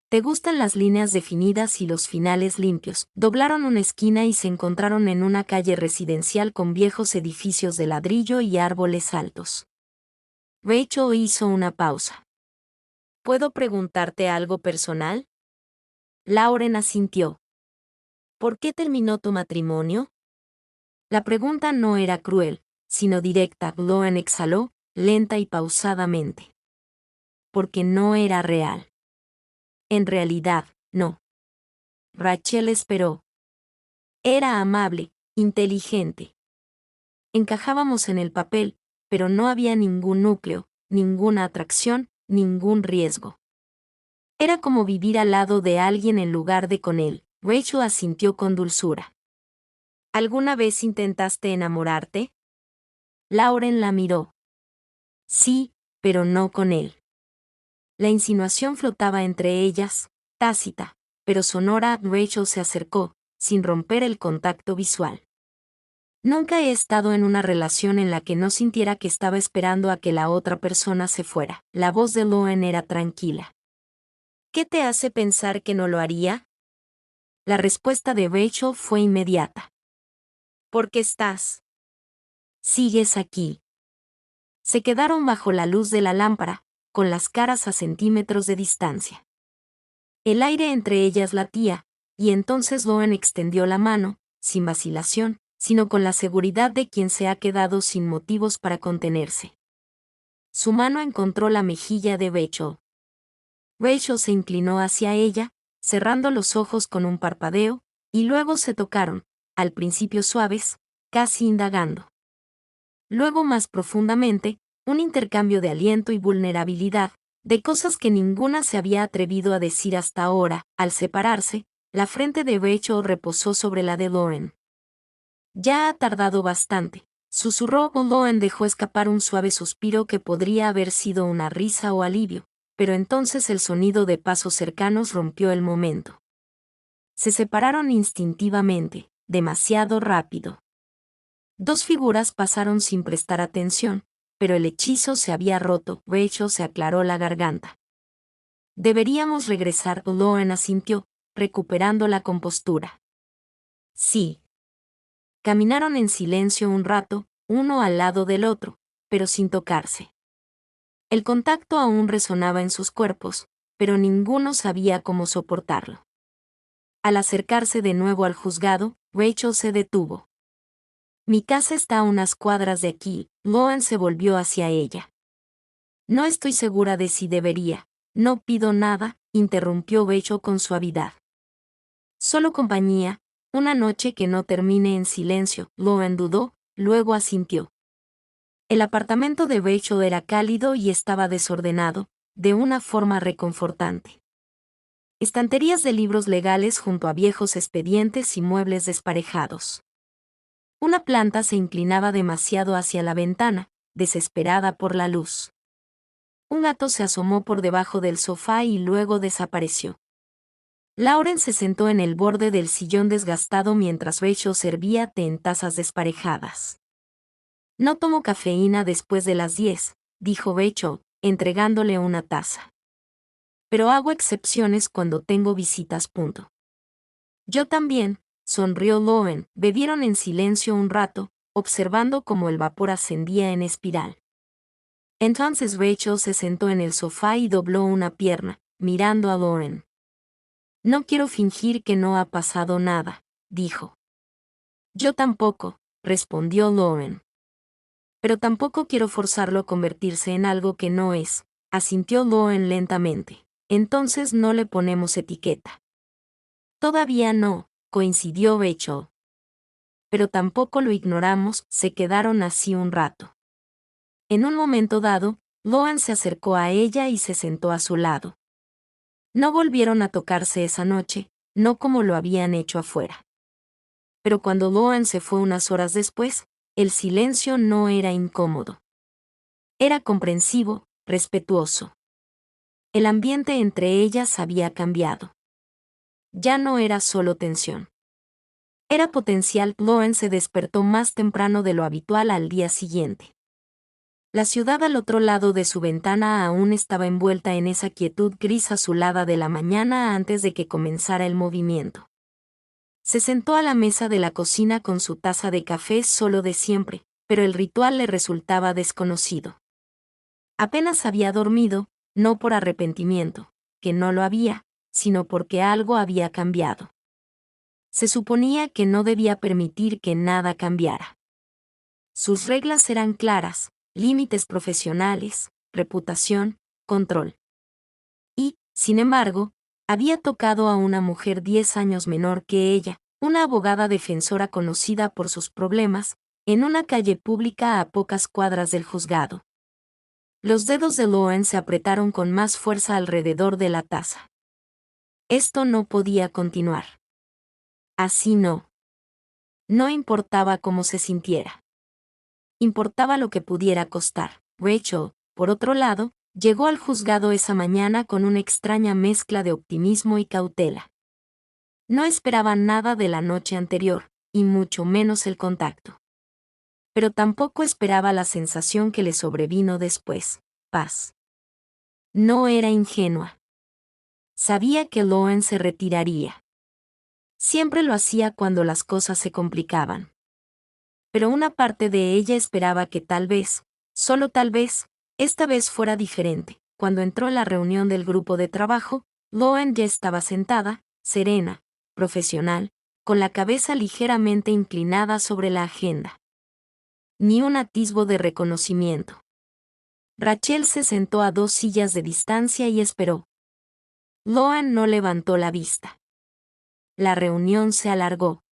¿Te gustan las líneas definidas y los finales limpios? Doblaron una esquina y se encontraron en una calle residencial con viejos edificios de ladrillo y árboles altos. Rachel hizo una pausa. ¿Puedo preguntarte algo personal? Lauren asintió. ¿Por qué terminó tu matrimonio? La pregunta no era cruel, sino directa. Loen exhaló, lenta y pausadamente. Porque no era real. En realidad, no. Rachel esperó. Era amable, inteligente. Encajábamos en el papel, pero no había ningún núcleo, ninguna atracción, ningún riesgo. Era como vivir al lado de alguien en lugar de con él. Rachel asintió con dulzura. ¿Alguna vez intentaste enamorarte? Lauren la miró. Sí, pero no con él. La insinuación flotaba entre ellas, tácita, pero sonora. Rachel se acercó, sin romper el contacto visual. Nunca he estado en una relación en la que no sintiera que estaba esperando a que la otra persona se fuera. La voz de Loen era tranquila. ¿Qué te hace pensar que no lo haría? La respuesta de Rachel fue inmediata. ¿Por qué estás? Sigues aquí. Se quedaron bajo la luz de la lámpara, con las caras a centímetros de distancia. El aire entre ellas latía, y entonces Loen extendió la mano, sin vacilación, sino con la seguridad de quien se ha quedado sin motivos para contenerse. Su mano encontró la mejilla de Rachel. Rachel se inclinó hacia ella, cerrando los ojos con un parpadeo, y luego se tocaron, al principio suaves, casi indagando. Luego más profundamente, un intercambio de aliento y vulnerabilidad, de cosas que ninguna se había atrevido a decir hasta ahora. Al separarse, la frente de Rachel reposó sobre la de Loen. Ya ha tardado bastante, susurró. Loen dejó escapar un suave suspiro que podría haber sido una risa o alivio, pero entonces el sonido de pasos cercanos rompió el momento. Se separaron instintivamente, demasiado rápido. Dos figuras pasaron sin prestar atención, pero el hechizo se había roto. Rachel se aclaró la garganta. Deberíamos regresar. Loen asintió, recuperando la compostura. Sí. Caminaron en silencio un rato, uno al lado del otro, pero sin tocarse. El contacto aún resonaba en sus cuerpos, pero ninguno sabía cómo soportarlo. Al acercarse de nuevo al juzgado, Rachel se detuvo. Mi casa está a unas cuadras de aquí. Loen se volvió hacia ella. No estoy segura de si debería. No pido nada, interrumpió Rachel con suavidad. Solo compañía, una noche que no termine en silencio. Loen dudó, luego asintió. El apartamento de Rachel era cálido y estaba desordenado, de una forma reconfortante. Estanterías de libros legales junto a viejos expedientes y muebles desparejados. Una planta se inclinaba demasiado hacia la ventana, desesperada por la luz. Un gato se asomó por debajo del sofá y luego desapareció. Lauren se sentó en el borde del sillón desgastado mientras Rachel servía té en tazas desparejadas. No tomo cafeína después de las 10, dijo Rachel, entregándole una taza. Pero hago excepciones cuando tengo visitas. Yo también, sonrió Lauren. Bebieron en silencio un rato, observando cómo el vapor ascendía en espiral. Entonces Rachel se sentó en el sofá y dobló una pierna, mirando a Lauren. No quiero fingir que no ha pasado nada, dijo. Yo tampoco, respondió Lauren. Pero tampoco quiero forzarlo a convertirse en algo que no es, asintió Lauren lentamente. Entonces no le ponemos etiqueta. Todavía no, coincidió Rachel. Pero tampoco lo ignoramos, se quedaron así un rato. En un momento dado, Lauren se acercó a ella y se sentó a su lado. No volvieron a tocarse esa noche, no como lo habían hecho afuera. Pero cuando Lauren se fue unas horas después, el silencio no era incómodo. Era comprensivo, respetuoso. El ambiente entre ellas había cambiado. Ya no era solo tensión. Era potencial. Lauren se despertó más temprano de lo habitual al día siguiente. La ciudad al otro lado de su ventana aún estaba envuelta en esa quietud gris azulada de la mañana antes de que comenzara el movimiento. Se sentó a la mesa de la cocina con su taza de café solo de siempre, pero el ritual le resultaba desconocido. Apenas había dormido, no por arrepentimiento, que no lo había, sino porque algo había cambiado. Se suponía que no debía permitir que nada cambiara. Sus reglas eran claras: límites profesionales, reputación, control. Y, sin embargo, había tocado a una mujer 10 años menor que ella, una abogada defensora conocida por sus problemas, en una calle pública a pocas cuadras del juzgado. Los dedos de Lauren se apretaron con más fuerza alrededor de la taza. Esto no podía continuar. Así no. No importaba cómo se sintiera. Importaba lo que pudiera costar. Rachel, por otro lado, llegó al juzgado esa mañana con una extraña mezcla de optimismo y cautela. No esperaba nada de la noche anterior, y mucho menos el contacto. Pero tampoco esperaba la sensación que le sobrevino después: paz. No era ingenua. Sabía que Lauren se retiraría. Siempre lo hacía cuando las cosas se complicaban. Pero una parte de ella esperaba que tal vez, solo tal vez, esta vez fuera diferente. Cuando entró en la reunión del grupo de trabajo, Lauren ya estaba sentada, serena, profesional, con la cabeza ligeramente inclinada sobre la agenda. Ni un atisbo de reconocimiento. Rachel se sentó a 2 sillas de distancia y esperó. Lauren no levantó la vista. La reunión se alargó.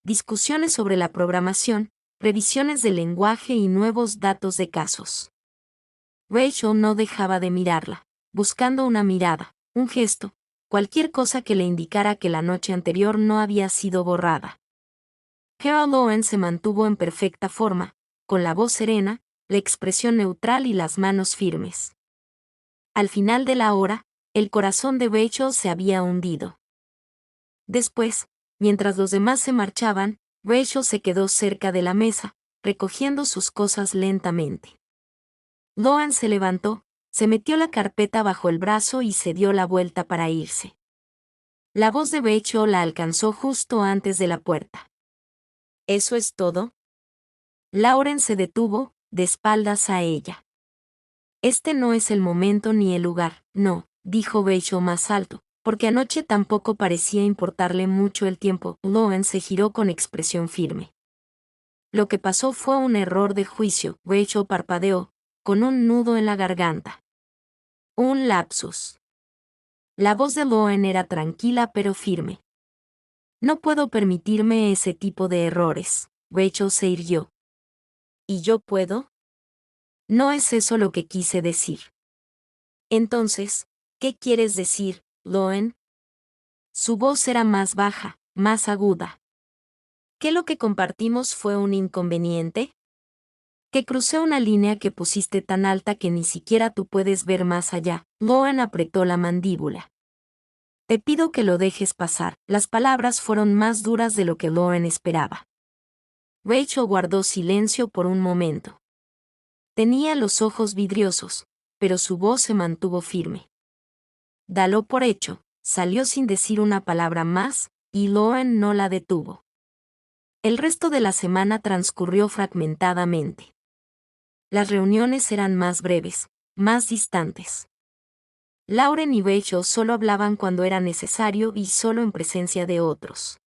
Discusiones sobre la programación, revisiones del lenguaje y nuevos datos de casos. Rachel no dejaba de mirarla, buscando una mirada, un gesto, cualquier cosa que le indicara que la noche anterior no había sido borrada. Harold Lauren se mantuvo en perfecta forma, con la voz serena, la expresión neutral y las manos firmes. Al final de la hora, el corazón de Rachel se había hundido. Después, mientras los demás se marchaban, Rachel se quedó cerca de la mesa, recogiendo sus cosas lentamente. Lauren se levantó, se metió la carpeta bajo el brazo y se dio la vuelta para irse. La voz de Rachel la alcanzó justo antes de la puerta. ¿Eso es todo? Lauren se detuvo, de espaldas a ella. Este no es el momento ni el lugar, no, dijo Rachel más alto, porque anoche tampoco parecía importarle mucho el tiempo. Lauren se giró con expresión firme. Lo que pasó fue un error de juicio. Rachel parpadeó, con un nudo en la garganta. Un lapsus. La voz de Lauren era tranquila pero firme. No puedo permitirme ese tipo de errores. Rachel se irguió. ¿Y yo puedo? No es eso lo que quise decir. Entonces, ¿qué quieres decir, Lauren? Su voz era más baja, más aguda. ¿Que lo que compartimos fue un inconveniente? Que crucé una línea que pusiste tan alta que ni siquiera tú puedes ver más allá. Loan apretó la mandíbula. Te pido que lo dejes pasar. Las palabras fueron más duras de lo que Loan esperaba. Rachel guardó silencio por un momento. Tenía los ojos vidriosos, pero su voz se mantuvo firme. Dalo por hecho, salió sin decir una palabra más, y Loan no la detuvo. El resto de la semana transcurrió fragmentadamente. Las reuniones eran más breves, más distantes. Lauren y Rachel solo hablaban cuando era necesario y solo en presencia de otros.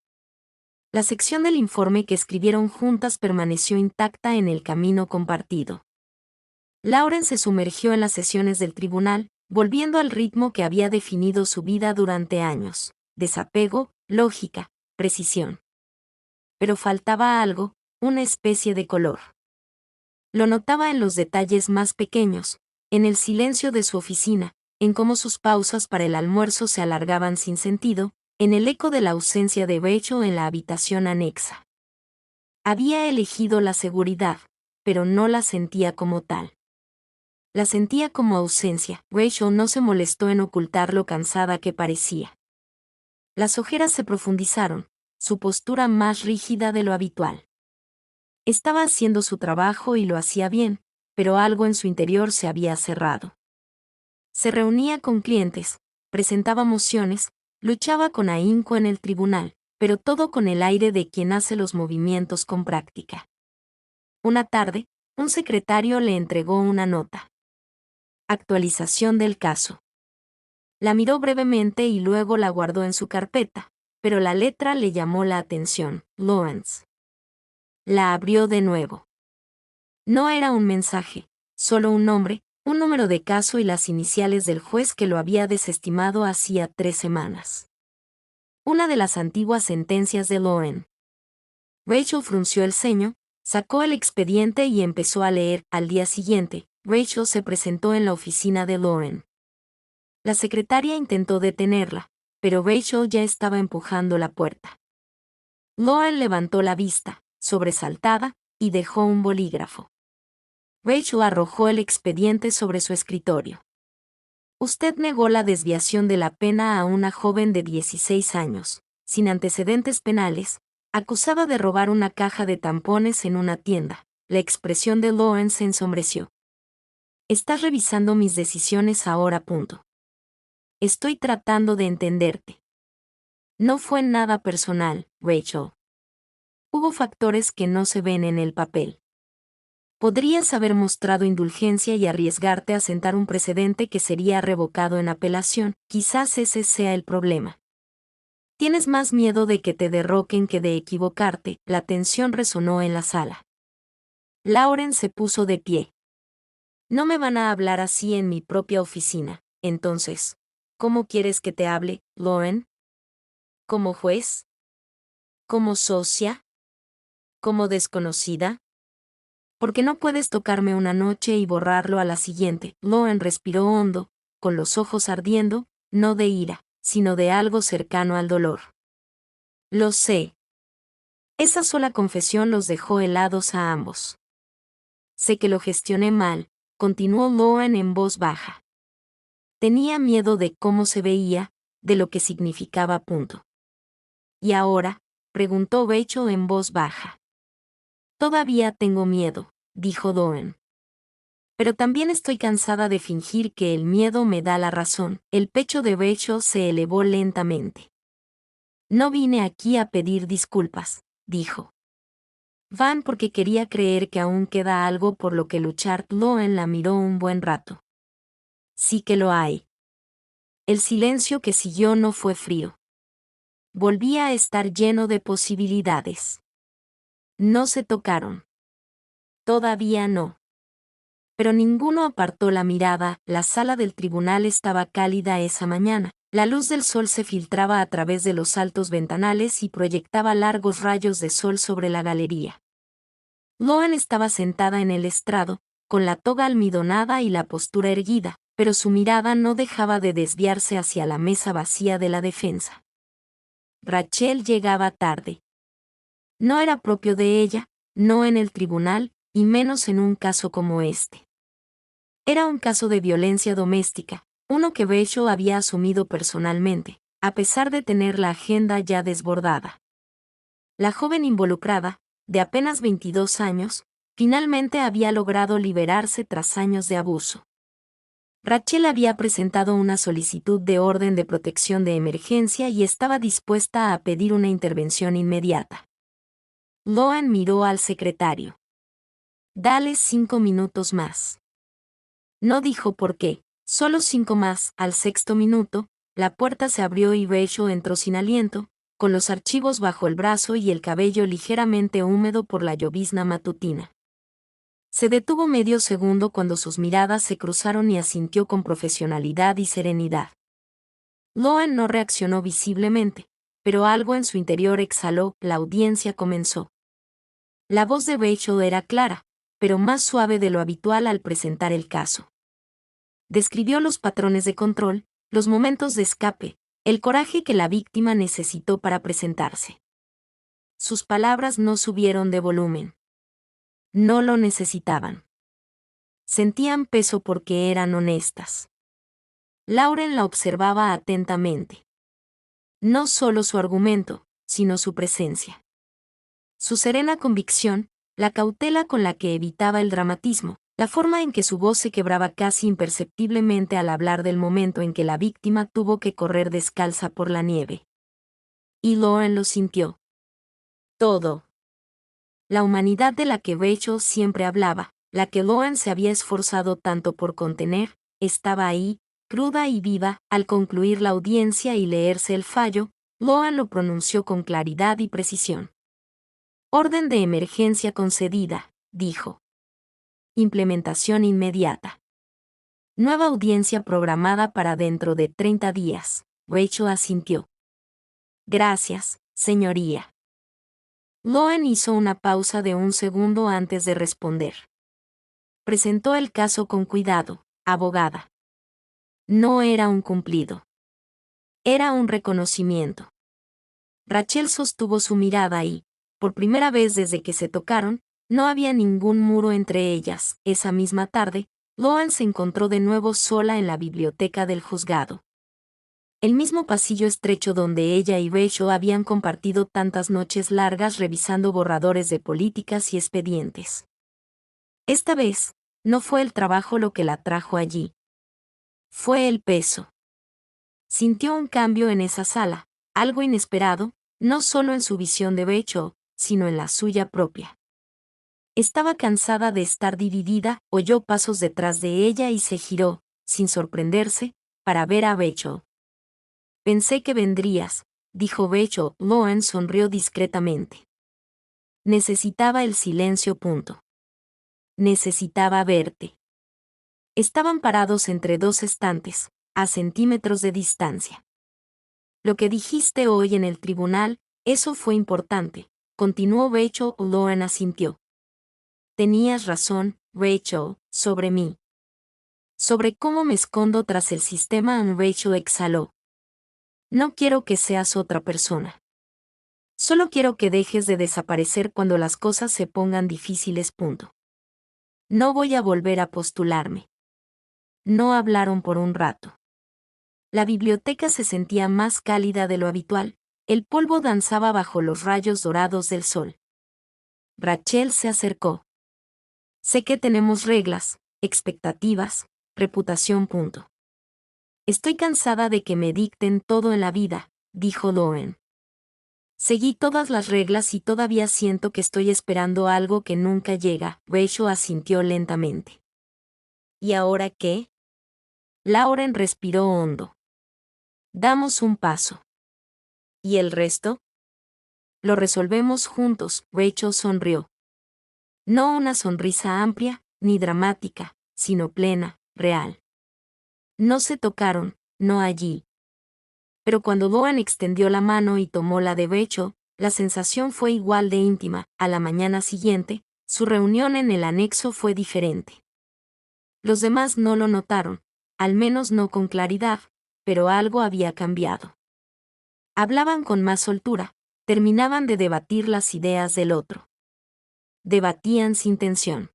La sección del informe que escribieron juntas permaneció intacta en el camino compartido. Lauren se sumergió en las sesiones del tribunal, volviendo al ritmo que había definido su vida durante años: desapego, lógica, precisión. Pero faltaba algo, una especie de color. Lo notaba en los detalles más pequeños, en el silencio de su oficina, en cómo sus pausas para el almuerzo se alargaban sin sentido, en el eco de la ausencia de Rachel en la habitación anexa. Había elegido la seguridad, pero no la sentía como tal. La sentía como ausencia. Rachel no se molestó en ocultar lo cansada que parecía. Las ojeras se profundizaron, su postura más rígida de lo habitual. Estaba haciendo su trabajo y lo hacía bien, pero algo en su interior se había cerrado. Se reunía con clientes, presentaba mociones, luchaba con ahínco en el tribunal, pero todo con el aire de quien hace los movimientos con práctica. Una tarde, un secretario le entregó una nota. Actualización del caso. La miró brevemente y luego la guardó en su carpeta, pero la letra le llamó la atención: Lawrence. La abrió de nuevo. No era un mensaje, solo un nombre, un número de caso y las iniciales del juez que lo había desestimado hacía 3 semanas. Una de las antiguas sentencias de Loan. Rachel frunció el ceño, sacó el expediente y empezó a leer. Al día siguiente, Rachel se presentó en la oficina de Loan. La secretaria intentó detenerla, pero Rachel ya estaba empujando la puerta. Loan levantó la vista, sobresaltada, y dejó un bolígrafo. Rachel arrojó el expediente sobre su escritorio. Usted negó la desviación de la pena a una joven de 16 años, sin antecedentes penales, acusada de robar una caja de tampones en una tienda. La expresión de Loan se ensombreció. Estás revisando mis decisiones ahora. Estoy tratando de entenderte. No fue nada personal, Rachel. Hubo factores que no se ven en el papel. Podrías haber mostrado indulgencia y arriesgarte a sentar un precedente que sería revocado en apelación. Quizás ese sea el problema. Tienes más miedo de que te derroquen que de equivocarte. La tensión resonó en la sala. Lauren se puso de pie. No me van a hablar así en mi propia oficina. Entonces, ¿cómo quieres que te hable, Lauren? ¿Como juez? ¿Como socia? ¿Como desconocida? Porque no puedes tocarme una noche y borrarlo a la siguiente. Lauren respiró hondo, con los ojos ardiendo, no de ira, sino de algo cercano al dolor. Lo sé. Esa sola confesión los dejó helados a ambos. Sé que lo gestioné mal, continuó Lauren en voz baja. Tenía miedo de cómo se veía, de lo que significaba. ¿Y ahora? Preguntó Rachel en voz baja. Todavía tengo miedo, dijo Lauren. Pero también estoy cansada de fingir que el miedo me da la razón. El pecho de Rachel se elevó lentamente. No vine aquí a pedir disculpas, dijo. Van porque quería creer que aún queda algo por lo que luchar. Lauren la miró un buen rato. Sí que lo hay. El silencio que siguió no fue frío. Volvía a estar lleno de posibilidades. No se tocaron. Todavía no. Pero ninguno apartó la mirada. La sala del tribunal estaba cálida esa mañana. La luz del sol se filtraba a través de los altos ventanales y proyectaba largos rayos de sol sobre la galería. Lauren estaba sentada en el estrado, con la toga almidonada y la postura erguida, pero su mirada no dejaba de desviarse hacia la mesa vacía de la defensa. Rachel llegaba tarde. No era propio de ella, no en el tribunal, y menos en un caso como este. Era un caso de violencia doméstica, uno que Rachel había asumido personalmente, a pesar de tener la agenda ya desbordada. La joven involucrada, de apenas 22 años, finalmente había logrado liberarse tras años de abuso. Rachel había presentado una solicitud de orden de protección de emergencia y estaba dispuesta a pedir una intervención inmediata. Loan miró al secretario. «Dale 5 minutos más». No dijo por qué, solo 5 más. Al sexto minuto, la puerta se abrió y Rachel entró sin aliento, con los archivos bajo el brazo y el cabello ligeramente húmedo por la llovizna matutina. Se detuvo medio segundo cuando sus miradas se cruzaron y asintió con profesionalidad y serenidad. Loan no reaccionó visiblemente, pero algo en su interior exhaló. La audiencia comenzó. La voz de Rachel era clara, pero más suave de lo habitual al presentar el caso. Describió los patrones de control, los momentos de escape, el coraje que la víctima necesitó para presentarse. Sus palabras no subieron de volumen. No lo necesitaban. Sentían peso porque eran honestas. Lauren la observaba atentamente. No solo su argumento, sino su presencia. Su serena convicción, la cautela con la que evitaba el dramatismo, la forma en que su voz se quebraba casi imperceptiblemente al hablar del momento en que la víctima tuvo que correr descalza por la nieve. Y Lauren lo sintió. Todo. La humanidad de la que Rachel siempre hablaba, la que Lauren se había esforzado tanto por contener, estaba ahí, cruda y viva. Al concluir la audiencia y leerse el fallo, Lauren lo pronunció con claridad y precisión. «Orden de emergencia concedida», dijo. «Implementación inmediata. Nueva audiencia programada para dentro de 30 días», Rachel asintió. «Gracias, señoría». Lauren hizo una pausa de un segundo antes de responder. Presentó el caso con cuidado, abogada. No era un cumplido. Era un reconocimiento. Rachel sostuvo su mirada y, por primera vez desde que se tocaron, no había ningún muro entre ellas. Esa misma tarde, Lauren se encontró de nuevo sola en la biblioteca del juzgado. El mismo pasillo estrecho donde ella y Rachel habían compartido tantas noches largas revisando borradores de políticas y expedientes. Esta vez, no fue el trabajo lo que la trajo allí. Fue el peso. Sintió un cambio en esa sala, algo inesperado, no solo en su visión de Rachel, sino en la suya propia. Estaba cansada de estar dividida, oyó pasos detrás de ella y se giró, sin sorprenderse, para ver a Rachel. «Pensé que vendrías», dijo Rachel. Lauren sonrió discretamente. «Necesitaba el silencio. Necesitaba verte». Estaban parados entre dos estantes, a centímetros de distancia. «Lo que dijiste hoy en el tribunal, eso fue importante», continuó Rachel. Lauren asintió. «Tenías razón, Rachel, sobre mí. Sobre cómo me escondo tras el sistema». Rachel exhaló. «No quiero que seas otra persona. Solo quiero que dejes de desaparecer cuando las cosas se pongan difíciles. No voy a volver a postularme». No hablaron por un rato. La biblioteca se sentía más cálida de lo habitual, el polvo danzaba bajo los rayos dorados del sol. Rachel se acercó. «Sé que tenemos reglas, expectativas, reputación. Estoy cansada de que me dicten todo en la vida», dijo Lauren. «Seguí todas las reglas y todavía siento que estoy esperando algo que nunca llega». Rachel asintió lentamente. «¿Y ahora qué?». Lauren respiró hondo. «Damos un paso». «¿Y el resto?». «Lo resolvemos juntos». Rachel sonrió. No una sonrisa amplia, ni dramática, sino plena, real. No se tocaron, no allí. Pero cuando Lauren extendió la mano y tomó la de Rachel, la sensación fue igual de íntima. A la mañana siguiente, su reunión en el anexo fue diferente. Los demás no lo notaron, al menos no con claridad, pero algo había cambiado. Hablaban con más soltura, terminaban de debatir las ideas del otro. Debatían sin tensión.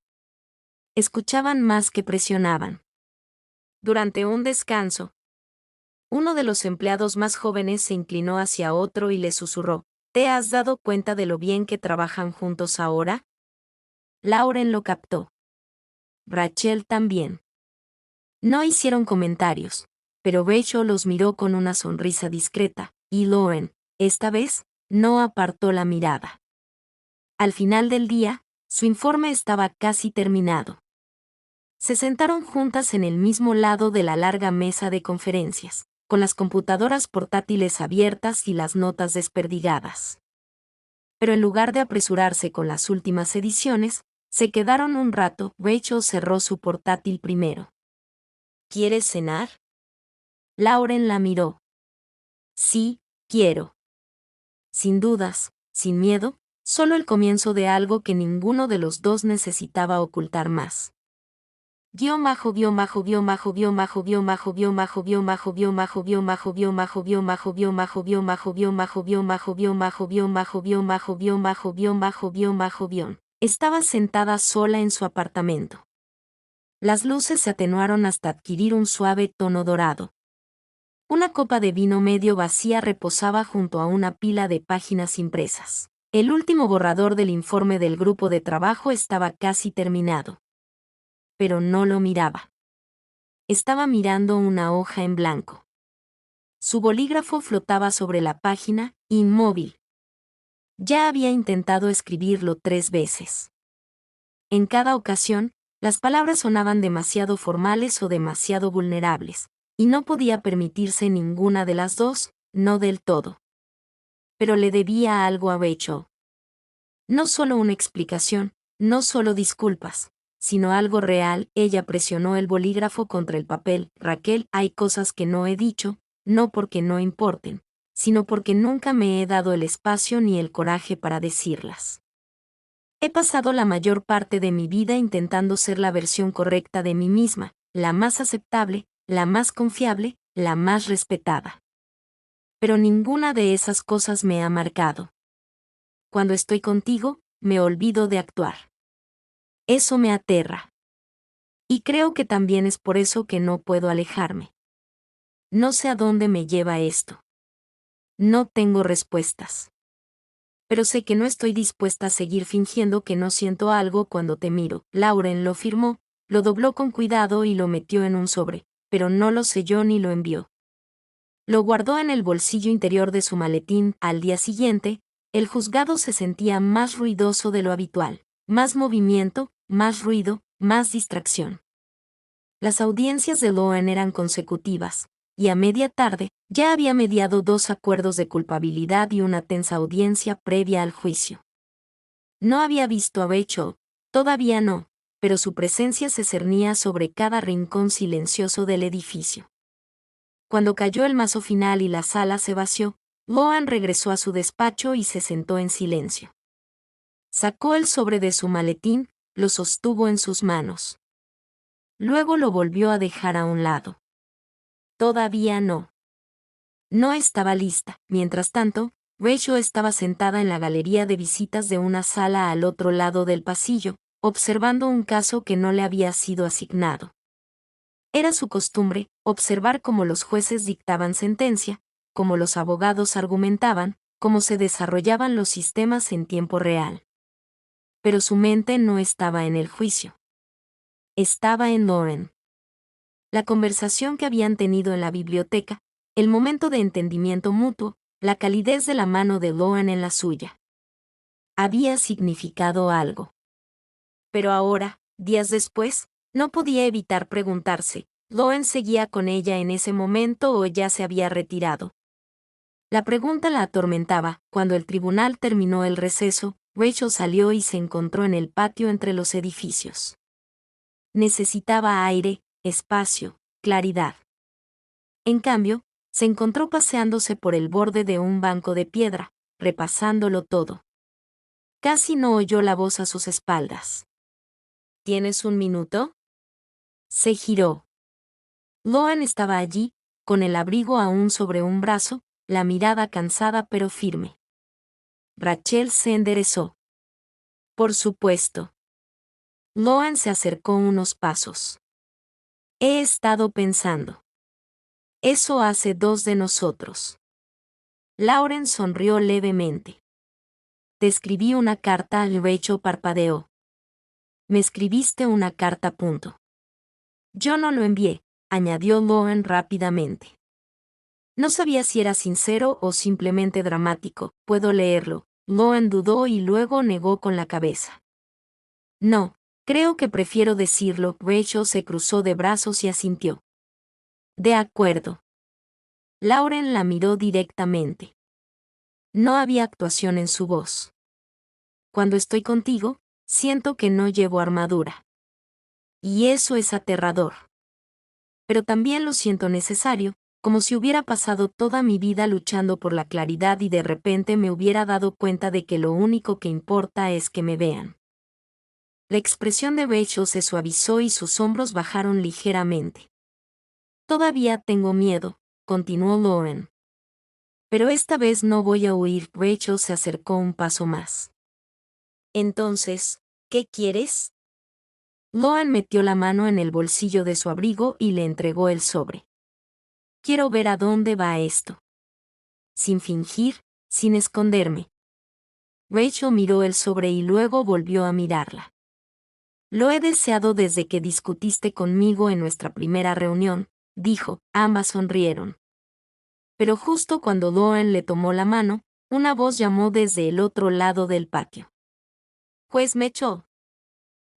Escuchaban más que presionaban. Durante un descanso, uno de los empleados más jóvenes se inclinó hacia otro y le susurró: ¿Te has dado cuenta de lo bien que trabajan juntos ahora? Lauren lo captó. Rachel también. No hicieron comentarios, pero Rachel los miró con una sonrisa discreta, y Lauren, esta vez, no apartó la mirada. Al final del día, su informe estaba casi terminado. Se sentaron juntas en el mismo lado de la larga mesa de conferencias, con las computadoras portátiles abiertas y las notas desperdigadas. Pero en lugar de apresurarse con las últimas ediciones, se quedaron un rato. Rachel cerró su portátil primero. ¿Quieres cenar? Lauren la miró. Sí, quiero. Sin dudas, sin miedo, solo el comienzo de algo que ninguno de los dos necesitaba ocultar más. Estaba sentada sola en su apartamento. Las luces se atenuaron hasta adquirir un suave tono dorado. Una copa de vino medio vacía reposaba junto a una pila de páginas impresas. El último borrador del informe del grupo de trabajo estaba casi terminado. Pero no lo miraba. Estaba mirando una hoja en blanco. Su bolígrafo flotaba sobre la página, inmóvil. Ya había intentado escribirlo 3 veces. En cada ocasión, las palabras sonaban demasiado formales o demasiado vulnerables, y no podía permitirse ninguna de las dos, no del todo. Pero le debía algo a Rachel. No solo una explicación, no solo disculpas, sino algo real. Ella presionó el bolígrafo contra el papel. Raquel, hay cosas que no he dicho, no porque no importen, sino porque nunca me he dado el espacio ni el coraje para decirlas. He pasado la mayor parte de mi vida intentando ser la versión correcta de mí misma, la más aceptable, la más confiable, la más respetada. Pero ninguna de esas cosas me ha marcado. Cuando estoy contigo, me olvido de actuar. Eso me aterra. Y creo que también es por eso que no puedo alejarme. No sé a dónde me lleva esto. No tengo respuestas. Pero sé que no estoy dispuesta a seguir fingiendo que no siento algo cuando te miro. Lauren lo firmó, lo dobló con cuidado y lo metió en un sobre, pero no lo selló ni lo envió. Lo guardó en el bolsillo interior de su maletín. Al día siguiente, el juzgado se sentía más ruidoso de lo habitual. Más movimiento, más ruido, más distracción. Las audiencias de Lauren eran consecutivas, y a media tarde, ya había mediado 2 acuerdos de culpabilidad y una tensa audiencia previa al juicio. No había visto a Rachel, todavía no, pero su presencia se cernía sobre cada rincón silencioso del edificio. Cuando cayó el mazo final y la sala se vació, Lauren regresó a su despacho y se sentó en silencio. Sacó el sobre de su maletín, lo sostuvo en sus manos. Luego lo volvió a dejar a un lado. Todavía no. No estaba lista. Mientras tanto, Rachel estaba sentada en la galería de visitas de una sala al otro lado del pasillo, observando un caso que no le había sido asignado. Era su costumbre observar cómo los jueces dictaban sentencia, cómo los abogados argumentaban, cómo se desarrollaban los sistemas en tiempo real. Pero su mente no estaba en el juicio. Estaba en Lauren. La conversación que habían tenido en la biblioteca, el momento de entendimiento mutuo, la calidez de la mano de Lauren en la suya. Había significado algo. Pero ahora, días después, no podía evitar preguntarse, ¿Lauren seguía con ella en ese momento o ya se había retirado? La pregunta la atormentaba. Cuando el tribunal terminó el receso, Rachel salió y se encontró en el patio entre los edificios. Necesitaba aire, espacio, claridad. En cambio, se encontró paseándose por el borde de un banco de piedra, repasándolo todo. Casi no oyó la voz a sus espaldas. ¿Tienes un minuto? Se giró. Lauren estaba allí, con el abrigo aún sobre un brazo, la mirada cansada pero firme. Rachel se enderezó. Por supuesto. Loan se acercó unos pasos. He estado pensando. Eso hace dos de nosotros. Lauren sonrió levemente. Te escribí una carta, Rachel parpadeó. Me escribiste una carta. Yo no lo envié, añadió Loan rápidamente. No sabía si era sincero o simplemente dramático. Puedo leerlo. Loan dudó y luego negó con la cabeza. No, creo que prefiero decirlo. Rachel se cruzó de brazos y asintió. De acuerdo. Lauren la miró directamente. No había actuación en su voz. Cuando estoy contigo, siento que no llevo armadura. Y eso es aterrador. Pero también lo siento necesario, como si hubiera pasado toda mi vida luchando por la claridad y de repente me hubiera dado cuenta de que lo único que importa es que me vean. La expresión de Rachel se suavizó y sus hombros bajaron ligeramente. Todavía tengo miedo, continuó Lauren. Pero esta vez no voy a huir. Rachel se acercó un paso más. Entonces, ¿qué quieres? Loan metió la mano en el bolsillo de su abrigo y le entregó el sobre. Quiero ver a dónde va esto. Sin fingir, sin esconderme. Rachel miró el sobre y luego volvió a mirarla. Lo he deseado desde que discutiste conmigo en nuestra primera reunión, dijo. Ambas sonrieron. Pero justo cuando Loan le tomó la mano, una voz llamó desde el otro lado del patio. Juez Mitchell.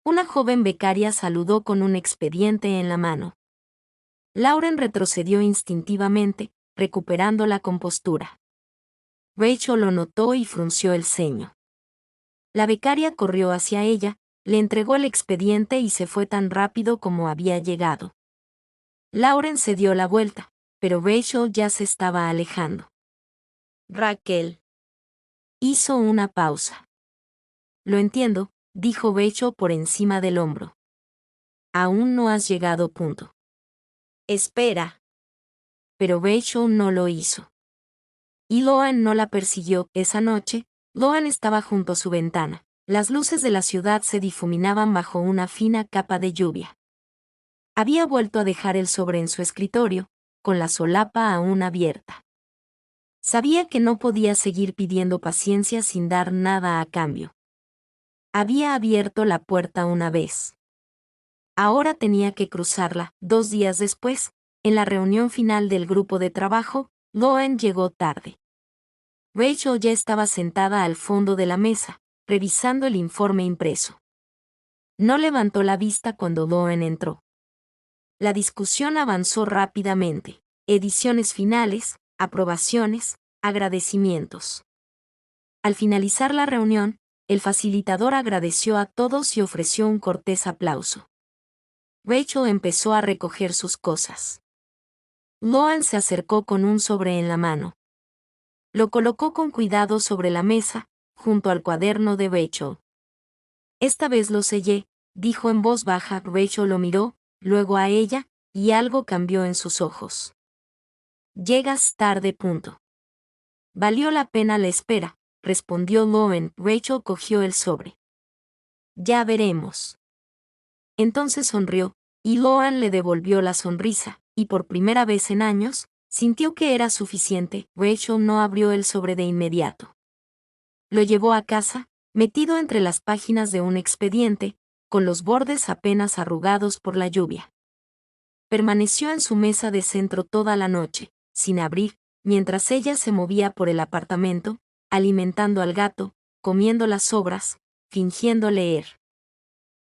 Una joven becaria saludó con un expediente en la mano. Lauren retrocedió instintivamente, recuperando la compostura. Rachel lo notó y frunció el ceño. La becaria corrió hacia ella, le entregó el expediente y se fue tan rápido como había llegado. Lauren se dio la vuelta, pero Rachel ya se estaba alejando. Raquel. Hizo una pausa. Lo entiendo, dijo Rachel por encima del hombro. Aún no has llegado. Espera. Pero Rachel no lo hizo. Y Loan no la persiguió. Esa noche, Loan estaba junto a su ventana. Las luces de la ciudad se difuminaban bajo una fina capa de lluvia. Había vuelto a dejar el sobre en su escritorio, con la solapa aún abierta. Sabía que no podía seguir pidiendo paciencia sin dar nada a cambio. Había abierto la puerta una vez. Ahora tenía que cruzarla. 2 días después, en la reunión final del grupo de trabajo, Loan llegó tarde. Rachel ya estaba sentada al fondo de la mesa, revisando el informe impreso. No levantó la vista cuando Loan entró. La discusión avanzó rápidamente. Ediciones finales, aprobaciones, agradecimientos. Al finalizar la reunión, el facilitador agradeció a todos y ofreció un cortés aplauso. Rachel empezó a recoger sus cosas. Loan se acercó con un sobre en la mano. Lo colocó con cuidado sobre la mesa, junto al cuaderno de Rachel. Esta vez lo sellé, dijo en voz baja. Rachel lo miró, luego a ella, y algo cambió en sus ojos. Llegas tarde. Valió la pena la espera, respondió Loan. Rachel cogió el sobre. Ya veremos. Entonces sonrió, y Loan le devolvió la sonrisa, y por primera vez en años, sintió que era suficiente. Rachel no abrió el sobre de inmediato. Lo llevó a casa, metido entre las páginas de un expediente, con los bordes apenas arrugados por la lluvia. Permaneció en su mesa de centro toda la noche, sin abrir, mientras ella se movía por el apartamento, alimentando al gato, comiendo las sobras, fingiendo leer.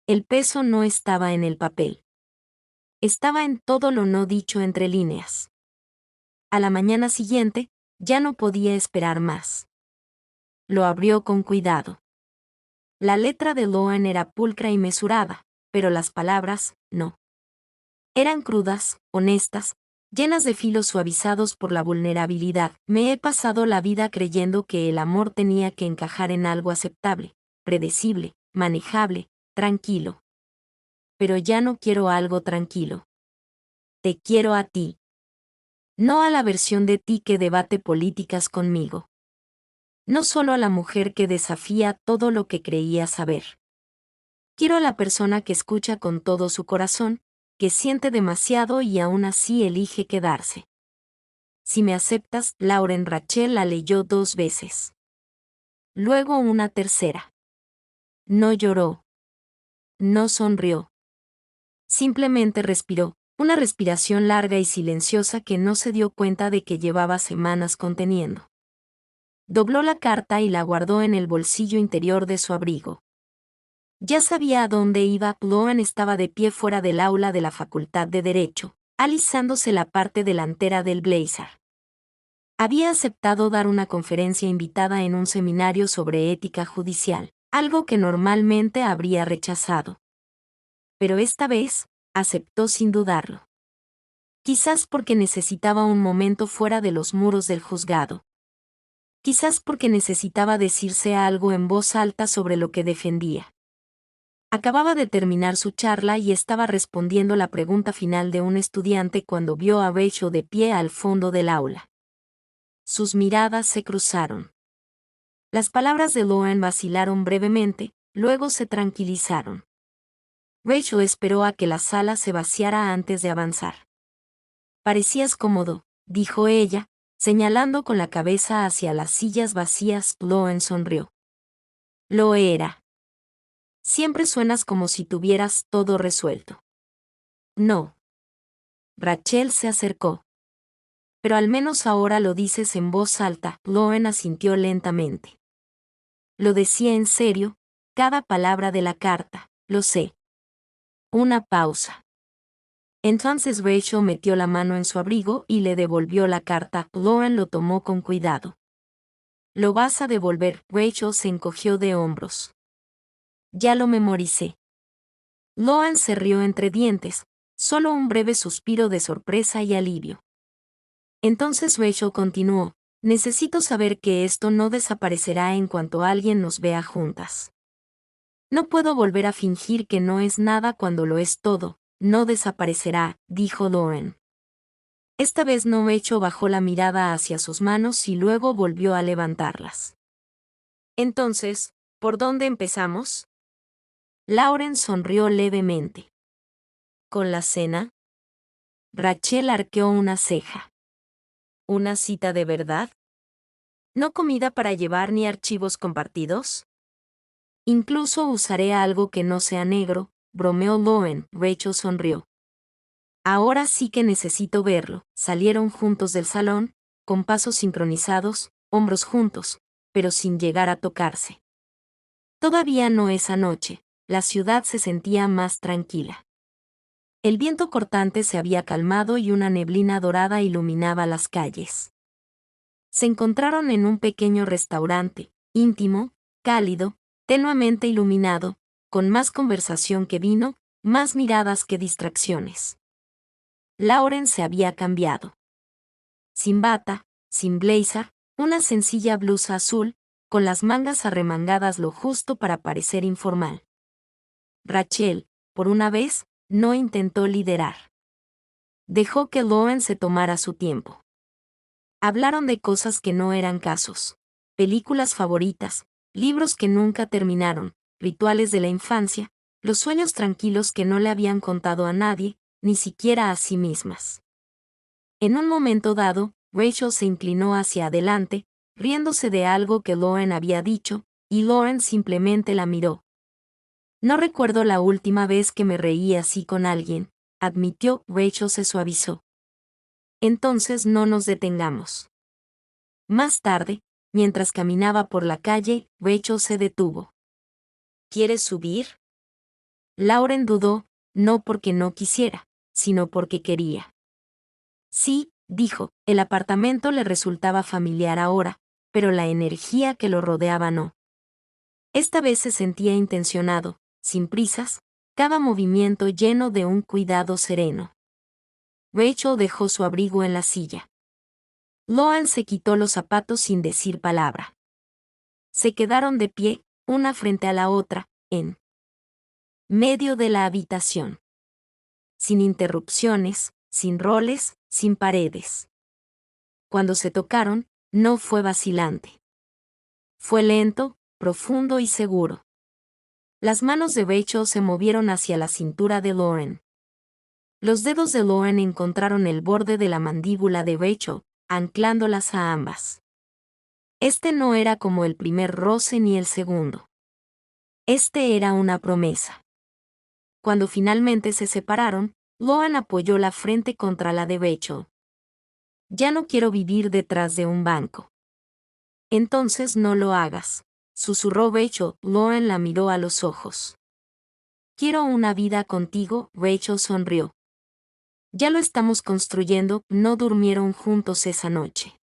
El peso no estaba en el papel. Estaba en todo lo no dicho entre líneas. A la mañana siguiente, ya no podía esperar más. Lo abrió con cuidado. La letra de Loan era pulcra y mesurada, pero las palabras, no. Eran crudas, honestas, llenas de filos suavizados por la vulnerabilidad. Me he pasado la vida creyendo que el amor tenía que encajar en algo aceptable, predecible, manejable, tranquilo. Pero ya no quiero algo tranquilo. Te quiero a ti. No a la versión de ti que debate políticas conmigo. No solo a la mujer que desafía todo lo que creía saber. Quiero a la persona que escucha con todo su corazón, que siente demasiado y aún así elige quedarse. Si me aceptas, Lauren. Rachel la leyó 2 veces. Luego una tercera. No lloró. No sonrió. Simplemente respiró, una respiración larga y silenciosa que no se dio cuenta de que llevaba semanas conteniendo. Dobló la carta y la guardó en el bolsillo interior de su abrigo. Ya sabía a dónde iba. Lauren estaba de pie fuera del aula de la Facultad de Derecho, alisándose la parte delantera del blazer. Había aceptado dar una conferencia invitada en un seminario sobre ética judicial, algo que normalmente habría rechazado. Pero esta vez, aceptó sin dudarlo. Quizás porque necesitaba un momento fuera de los muros del juzgado. Quizás porque necesitaba decirse algo en voz alta sobre lo que defendía. Acababa de terminar su charla y estaba respondiendo la pregunta final de un estudiante cuando vio a Rachel de pie al fondo del aula. Sus miradas se cruzaron. Las palabras de Lauren vacilaron brevemente, luego se tranquilizaron. Rachel esperó a que la sala se vaciara antes de avanzar. Parecías cómodo, dijo ella, señalando con la cabeza hacia las sillas vacías. Lauren sonrió. Lo era. Siempre suenas como si tuvieras todo resuelto. No. Rachel se acercó. Pero al menos ahora lo dices en voz alta. Lauren asintió lentamente. Lo decía en serio, cada palabra de la carta, lo sé. Una pausa. Entonces Rachel metió la mano en su abrigo y le devolvió la carta. Lauren lo tomó con cuidado. ¿Lo vas a devolver? Rachel se encogió de hombros. Ya lo memoricé. Lauren se rió entre dientes, solo un breve suspiro de sorpresa y alivio. Entonces Rachel continuó, necesito saber que esto no desaparecerá en cuanto alguien nos vea juntas. No puedo volver a fingir que no es nada cuando lo es todo. No desaparecerá, dijo Lauren. Esta vez no. Rachel bajó la mirada hacia sus manos y luego volvió a levantarlas. Entonces, ¿por dónde empezamos? Lauren sonrió levemente. ¿Con la cena? Rachel arqueó una ceja. ¿Una cita de verdad? ¿No comida para llevar ni archivos compartidos? Incluso usaré algo que no sea negro, bromeó Lauren. Rachel sonrió. Ahora sí que necesito verlo. Salieron juntos del salón, con pasos sincronizados, hombros juntos, pero sin llegar a tocarse. Todavía no esa noche, la ciudad se sentía más tranquila. El viento cortante se había calmado y una neblina dorada iluminaba las calles. Se encontraron en un pequeño restaurante, íntimo, cálido, tenuemente iluminado, con más conversación que vino, más miradas que distracciones. Lauren se había cambiado. Sin bata, sin blazer, una sencilla blusa azul, con las mangas arremangadas lo justo para parecer informal. Rachel, por una vez, no intentó liderar. Dejó que Lauren se tomara su tiempo. Hablaron de cosas que no eran casos. Películas favoritas, libros que nunca terminaron, rituales de la infancia, los sueños tranquilos que no le habían contado a nadie, ni siquiera a sí mismas. En un momento dado, Rachel se inclinó hacia adelante, riéndose de algo que Lauren había dicho, y Lauren simplemente la miró. No recuerdo la última vez que me reí así con alguien, admitió. Rachel se suavizó. Entonces no nos detengamos. Más tarde, mientras caminaba por la calle, Rachel se detuvo. ¿Quieres subir? Lauren dudó, no porque no quisiera, sino porque quería. Sí, dijo, el apartamento le resultaba familiar ahora, pero la energía que lo rodeaba no. Esta vez se sentía intencionado, sin prisas, cada movimiento lleno de un cuidado sereno. Rachel dejó su abrigo en la silla. Lauren se quitó los zapatos sin decir palabra. Se quedaron de pie, una frente a la otra, en medio de la habitación. Sin interrupciones, sin roles, sin paredes. Cuando se tocaron, no fue vacilante. Fue lento, profundo y seguro. Las manos de Rachel se movieron hacia la cintura de Lauren. Los dedos de Lauren encontraron el borde de la mandíbula de Rachel, anclándolas a ambas. Este no era como el primer roce ni el segundo. Este era una promesa. Cuando finalmente se separaron, Lauren apoyó la frente contra la de Rachel. Ya no quiero vivir detrás de un banco. Entonces no lo hagas, susurró Rachel. Lauren la miró a los ojos. Quiero una vida contigo, Rachel sonrió. Ya lo estamos construyendo. No durmieron juntos esa noche.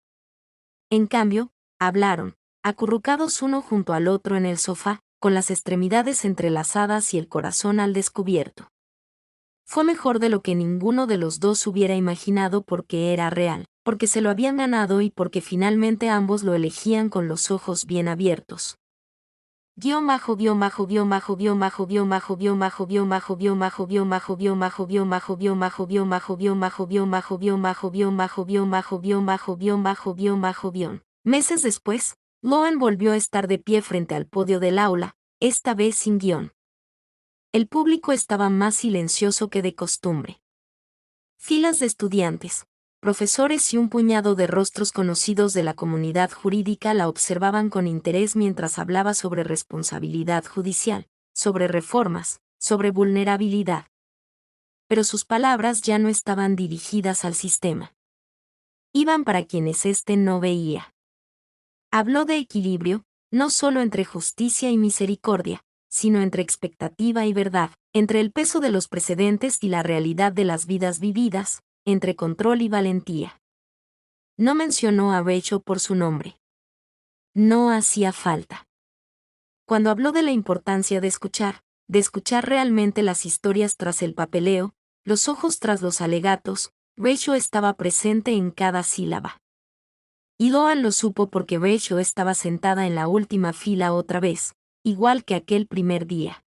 En cambio, hablaron, acurrucados uno junto al otro en el sofá, con las extremidades entrelazadas y el corazón al descubierto. Fue mejor de lo que ninguno de los dos hubiera imaginado porque era real, porque se lo habían ganado y porque finalmente ambos lo elegían con los ojos bien abiertos. Meses después, Lauren volvió a estar de pie frente al podio del aula, esta vez sin guión. El público estaba más silencioso que de costumbre. Filas de estudiantes, profesores y un puñado de rostros conocidos de la comunidad jurídica la observaban con interés mientras hablaba sobre responsabilidad judicial, sobre reformas, sobre vulnerabilidad. Pero sus palabras ya no estaban dirigidas al sistema. Iban para quienes éste no veía. Habló de equilibrio, no solo entre justicia y misericordia, sino entre expectativa y verdad, entre el peso de los precedentes y la realidad de las vidas vividas, entre control y valentía. No mencionó a Rachel por su nombre. No hacía falta. Cuando habló de la importancia de escuchar realmente las historias tras el papeleo, los ojos tras los alegatos, Rachel estaba presente en cada sílaba. Y Lauren lo supo porque Rachel estaba sentada en la última fila otra vez, igual que aquel primer día.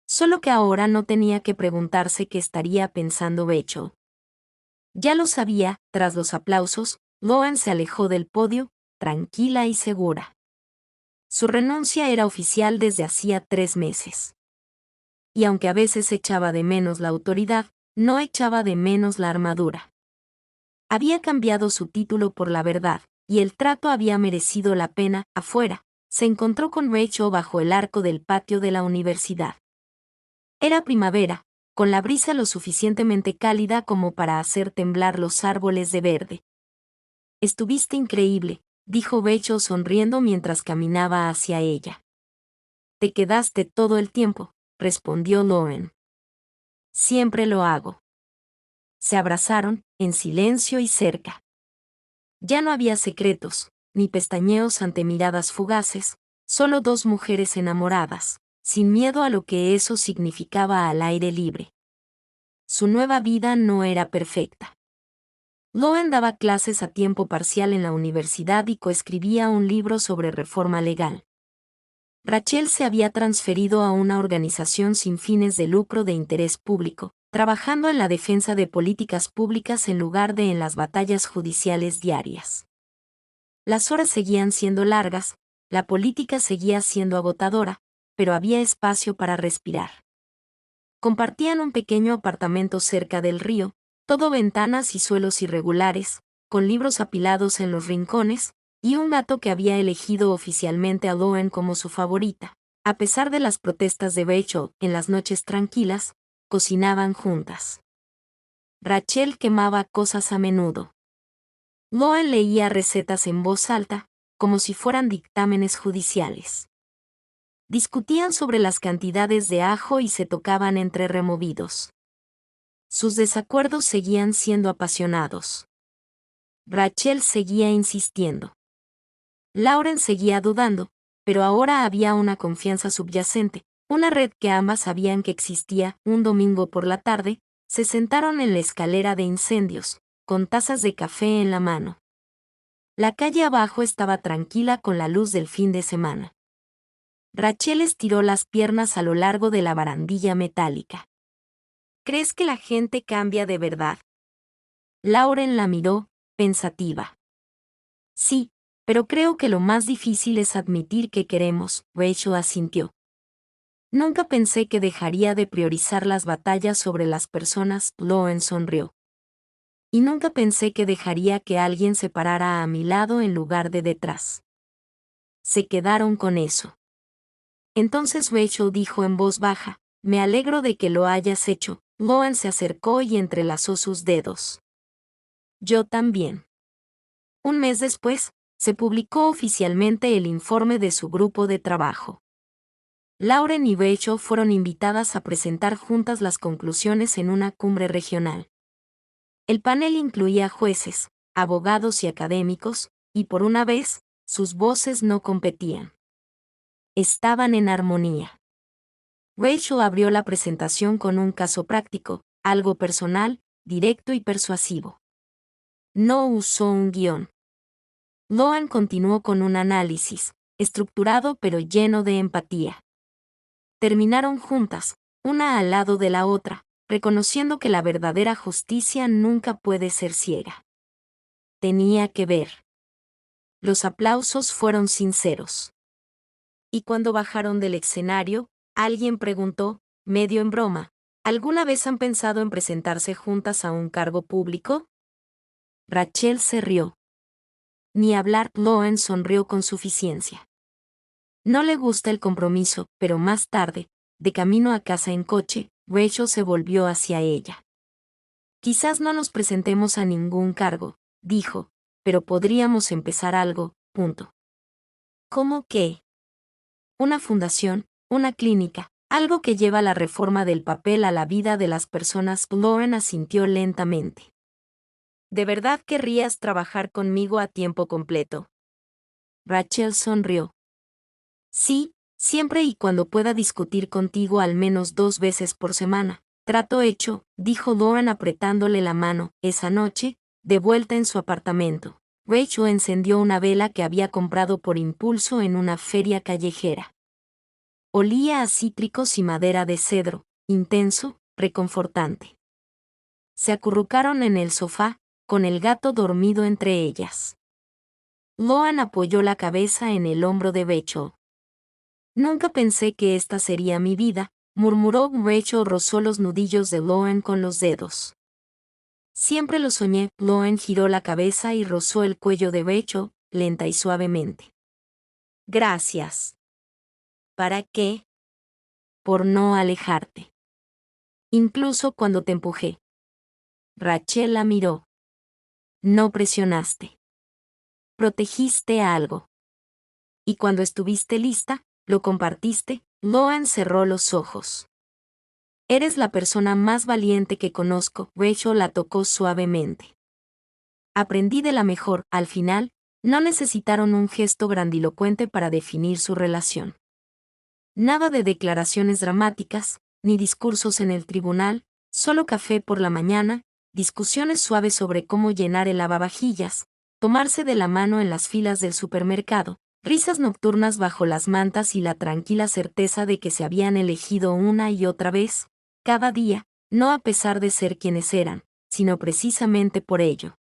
Solo que ahora no tenía que preguntarse qué estaría pensando Rachel. Ya lo sabía. Tras los aplausos, Lauren se alejó del podio, tranquila y segura. Su renuncia era oficial desde hacía 3 meses. Y aunque a veces echaba de menos la autoridad, no echaba de menos la armadura. Había cambiado su título por la verdad, y el trato había merecido la pena. Afuera, se encontró con Rachel bajo el arco del patio de la universidad. Era primavera, con la brisa lo suficientemente cálida como para hacer temblar los árboles de verde. Estuviste increíble, dijo Rachel sonriendo mientras caminaba hacia ella. Te quedaste todo el tiempo, respondió Lauren. Siempre lo hago. Se abrazaron, en silencio y cerca. Ya no había secretos, ni pestañeos ante miradas fugaces, solo dos mujeres enamoradas, sin miedo a lo que eso significaba al aire libre. Su nueva vida no era perfecta. Lauren daba clases a tiempo parcial en la universidad y coescribía un libro sobre reforma legal. Rachel se había transferido a una organización sin fines de lucro de interés público, trabajando en la defensa de políticas públicas en lugar de en las batallas judiciales diarias. Las horas seguían siendo largas, la política seguía siendo agotadora, pero había espacio para respirar. Compartían un pequeño apartamento cerca del río, todo ventanas y suelos irregulares, con libros apilados en los rincones, y un gato que había elegido oficialmente a Lauren como su favorita. A pesar de las protestas de Rachel, en las noches tranquilas, cocinaban juntas. Rachel quemaba cosas a menudo. Lauren leía recetas en voz alta, como si fueran dictámenes judiciales. Discutían sobre las cantidades de ajo y se tocaban entre removidos. Sus desacuerdos seguían siendo apasionados. Rachel seguía insistiendo. Lauren seguía dudando, pero ahora había una confianza subyacente, una red que ambas sabían que existía. Un domingo por la tarde, se sentaron en la escalera de incendios, con tazas de café en la mano. La calle abajo estaba tranquila con la luz del fin de semana. Rachel estiró las piernas a lo largo de la barandilla metálica. ¿Crees que la gente cambia de verdad? Lauren la miró, pensativa. Sí, Pero creo que lo más difícil es admitir que queremos, Rachel asintió. Nunca pensé que dejaría de priorizar las batallas sobre las personas, Loen sonrió. Y nunca pensé que dejaría que alguien se parara a mi lado en lugar de detrás. Se quedaron con eso. Entonces Rachel dijo en voz baja, me alegro de que lo hayas hecho. Loan se acercó y entrelazó sus dedos. Yo también. Un mes después, se publicó oficialmente el informe de su grupo de trabajo. Lauren y Rachel fueron invitadas a presentar juntas las conclusiones en una cumbre regional. El panel incluía jueces, abogados y académicos, y por una vez, sus voces no competían. Estaban en armonía. Rachel abrió la presentación con un caso práctico, algo personal, directo y persuasivo. No usó un guión. Loan continuó con un análisis, estructurado pero lleno de empatía. Terminaron juntas, una al lado de la otra, reconociendo que la verdadera justicia nunca puede ser ciega. Tenía que ver. Los aplausos fueron sinceros. Y cuando bajaron del escenario, alguien preguntó, medio en broma, ¿alguna vez han pensado en presentarse juntas a un cargo público? Rachel se rió. Ni hablar, Loan sonrió con suficiencia. No le gusta el compromiso, pero más tarde, de camino a casa en coche, Rachel se volvió hacia ella. Quizás no nos presentemos a ningún cargo, dijo, pero podríamos empezar algo, punto. ¿Cómo qué? Una fundación, una clínica, algo que lleva la reforma del papel a la vida de las personas. Loan asintió lentamente. ¿De verdad querrías trabajar conmigo a tiempo completo? Rachel sonrió. Sí, siempre y cuando pueda discutir contigo al menos 2 veces por semana. Trato hecho, dijo Loan apretándole la mano. Esa noche, de vuelta en su apartamento, Rachel encendió una vela que había comprado por impulso en una feria callejera. Olía a cítricos y madera de cedro, intenso, reconfortante. Se acurrucaron en el sofá, con el gato dormido entre ellas. Loan apoyó la cabeza en el hombro de Rachel. Nunca pensé que esta sería mi vida, murmuró. Rachel rozó los nudillos de Loan con los dedos. Siempre lo soñé. Loan giró la cabeza y rozó el cuello de Rachel, lenta y suavemente. Gracias. ¿Para qué? Por no alejarte. Incluso cuando te empujé. Rachel la miró. No presionaste. Protegiste algo. Y cuando estuviste lista, lo compartiste. Loan cerró los ojos. Eres la persona más valiente que conozco. Rachel la tocó suavemente. Aprendí de la mejor. Al final, no necesitaron un gesto grandilocuente para definir su relación. Nada de declaraciones dramáticas, ni discursos en el tribunal, solo café por la mañana, discusiones suaves sobre cómo llenar el lavavajillas, tomarse de la mano en las filas del supermercado, risas nocturnas bajo las mantas y la tranquila certeza de que se habían elegido una y otra vez, cada día, no a pesar de ser quienes eran, sino precisamente por ello.